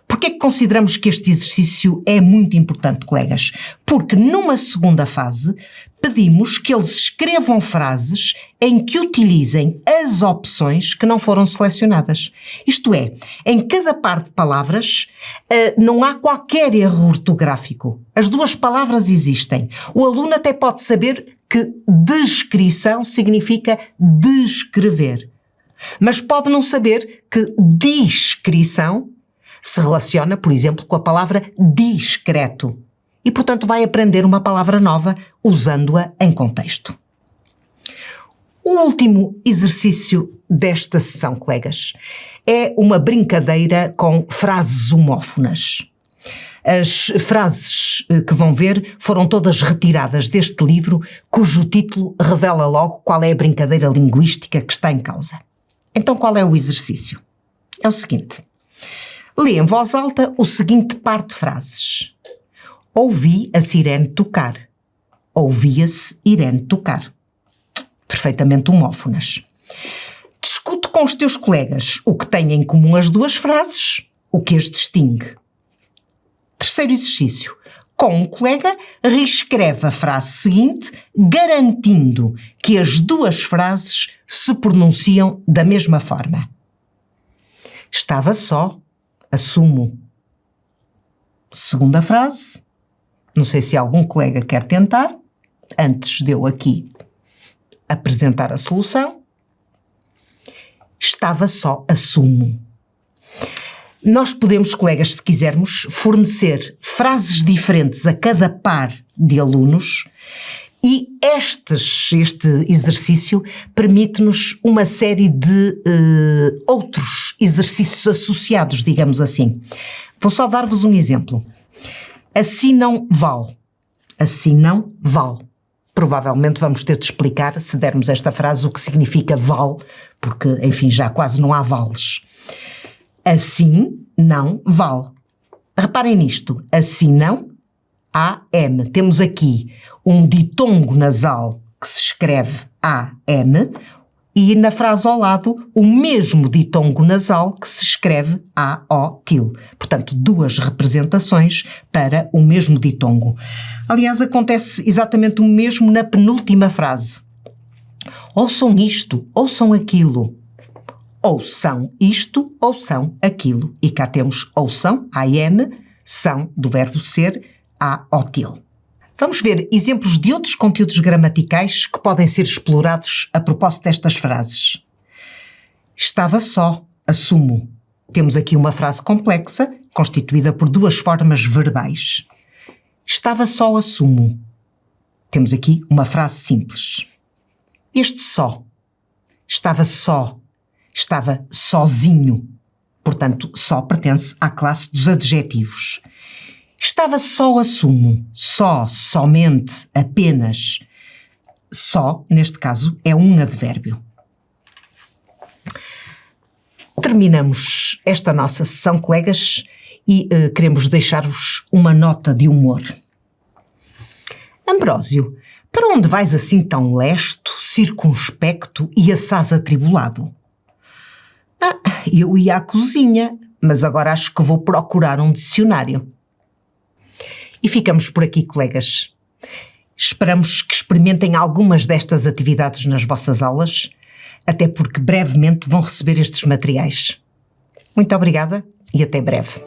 Porquê é que consideramos que este exercício é muito importante, colegas? Porque numa segunda fase pedimos que eles escrevam frases em que utilizem as opções que não foram selecionadas. Isto é, em cada par de palavras não há qualquer erro ortográfico. As 2 palavras existem. O aluno até pode saber que descrição significa descrever. Mas pode não saber que descrição se relaciona, por exemplo, com a palavra discreto. E, portanto, vai aprender uma palavra nova usando-a em contexto. O último exercício desta sessão, colegas, é uma brincadeira com frases homófonas. As frases que vão ver foram todas retiradas deste livro, cujo título revela logo qual é a brincadeira linguística que está em causa. Então, qual é o exercício? É o seguinte. Lê em voz alta o seguinte par de frases. Ouvi a sirene tocar. Ouvia-se Irene tocar. Perfeitamente homófonas. Discute com os teus colegas o que têm em comum as duas frases, o que as distingue. Terceiro exercício. Com um colega, reescreve a frase seguinte, garantindo que as duas frases se pronunciam da mesma forma. Estava só, assumo. Segunda frase. Não sei se algum colega quer tentar, antes de eu aqui apresentar a solução. Estava só, assumo. Nós podemos, colegas, se quisermos, fornecer frases diferentes a cada par de alunos e este exercício permite-nos uma série de outros exercícios associados, digamos assim. Vou só dar-vos um exemplo. Assim não vale. Assim não vale. Provavelmente vamos ter de explicar, se dermos esta frase, o que significa vale, porque, enfim, já quase não há vales. Assim não vale. Reparem nisto. Assim não, A-M. Temos aqui um ditongo nasal que se escreve A-M e na frase ao lado o mesmo ditongo nasal que se escreve A-O-til. Portanto, duas representações para o mesmo ditongo. Aliás, acontece exatamente o mesmo na penúltima frase. Ouçam isto, ouçam aquilo. Ou são isto, ou são aquilo. E cá temos ouçam, A-M, são, do verbo ser, A-O-til. Vamos ver exemplos de outros conteúdos gramaticais que podem ser explorados a propósito destas frases. Estava só, assumo. Temos aqui uma frase complexa, constituída por duas formas verbais. Estava só, assumo. Temos aqui uma frase simples. Este só. Estava só. Estava sozinho. Portanto, só pertence à classe dos adjetivos. Estava só, assumo. Só, somente, apenas. Só, neste caso, é um advérbio. Terminamos esta nossa sessão, colegas, e queremos deixar-vos uma nota de humor. Ambrósio, para onde vais assim tão lesto, circunspecto e assaz atribulado? Eu ia à cozinha, mas agora acho que vou procurar um dicionário. E ficamos por aqui, colegas. Esperamos que experimentem algumas destas atividades nas vossas aulas, até porque brevemente vão receber estes materiais. Muito obrigada e até breve.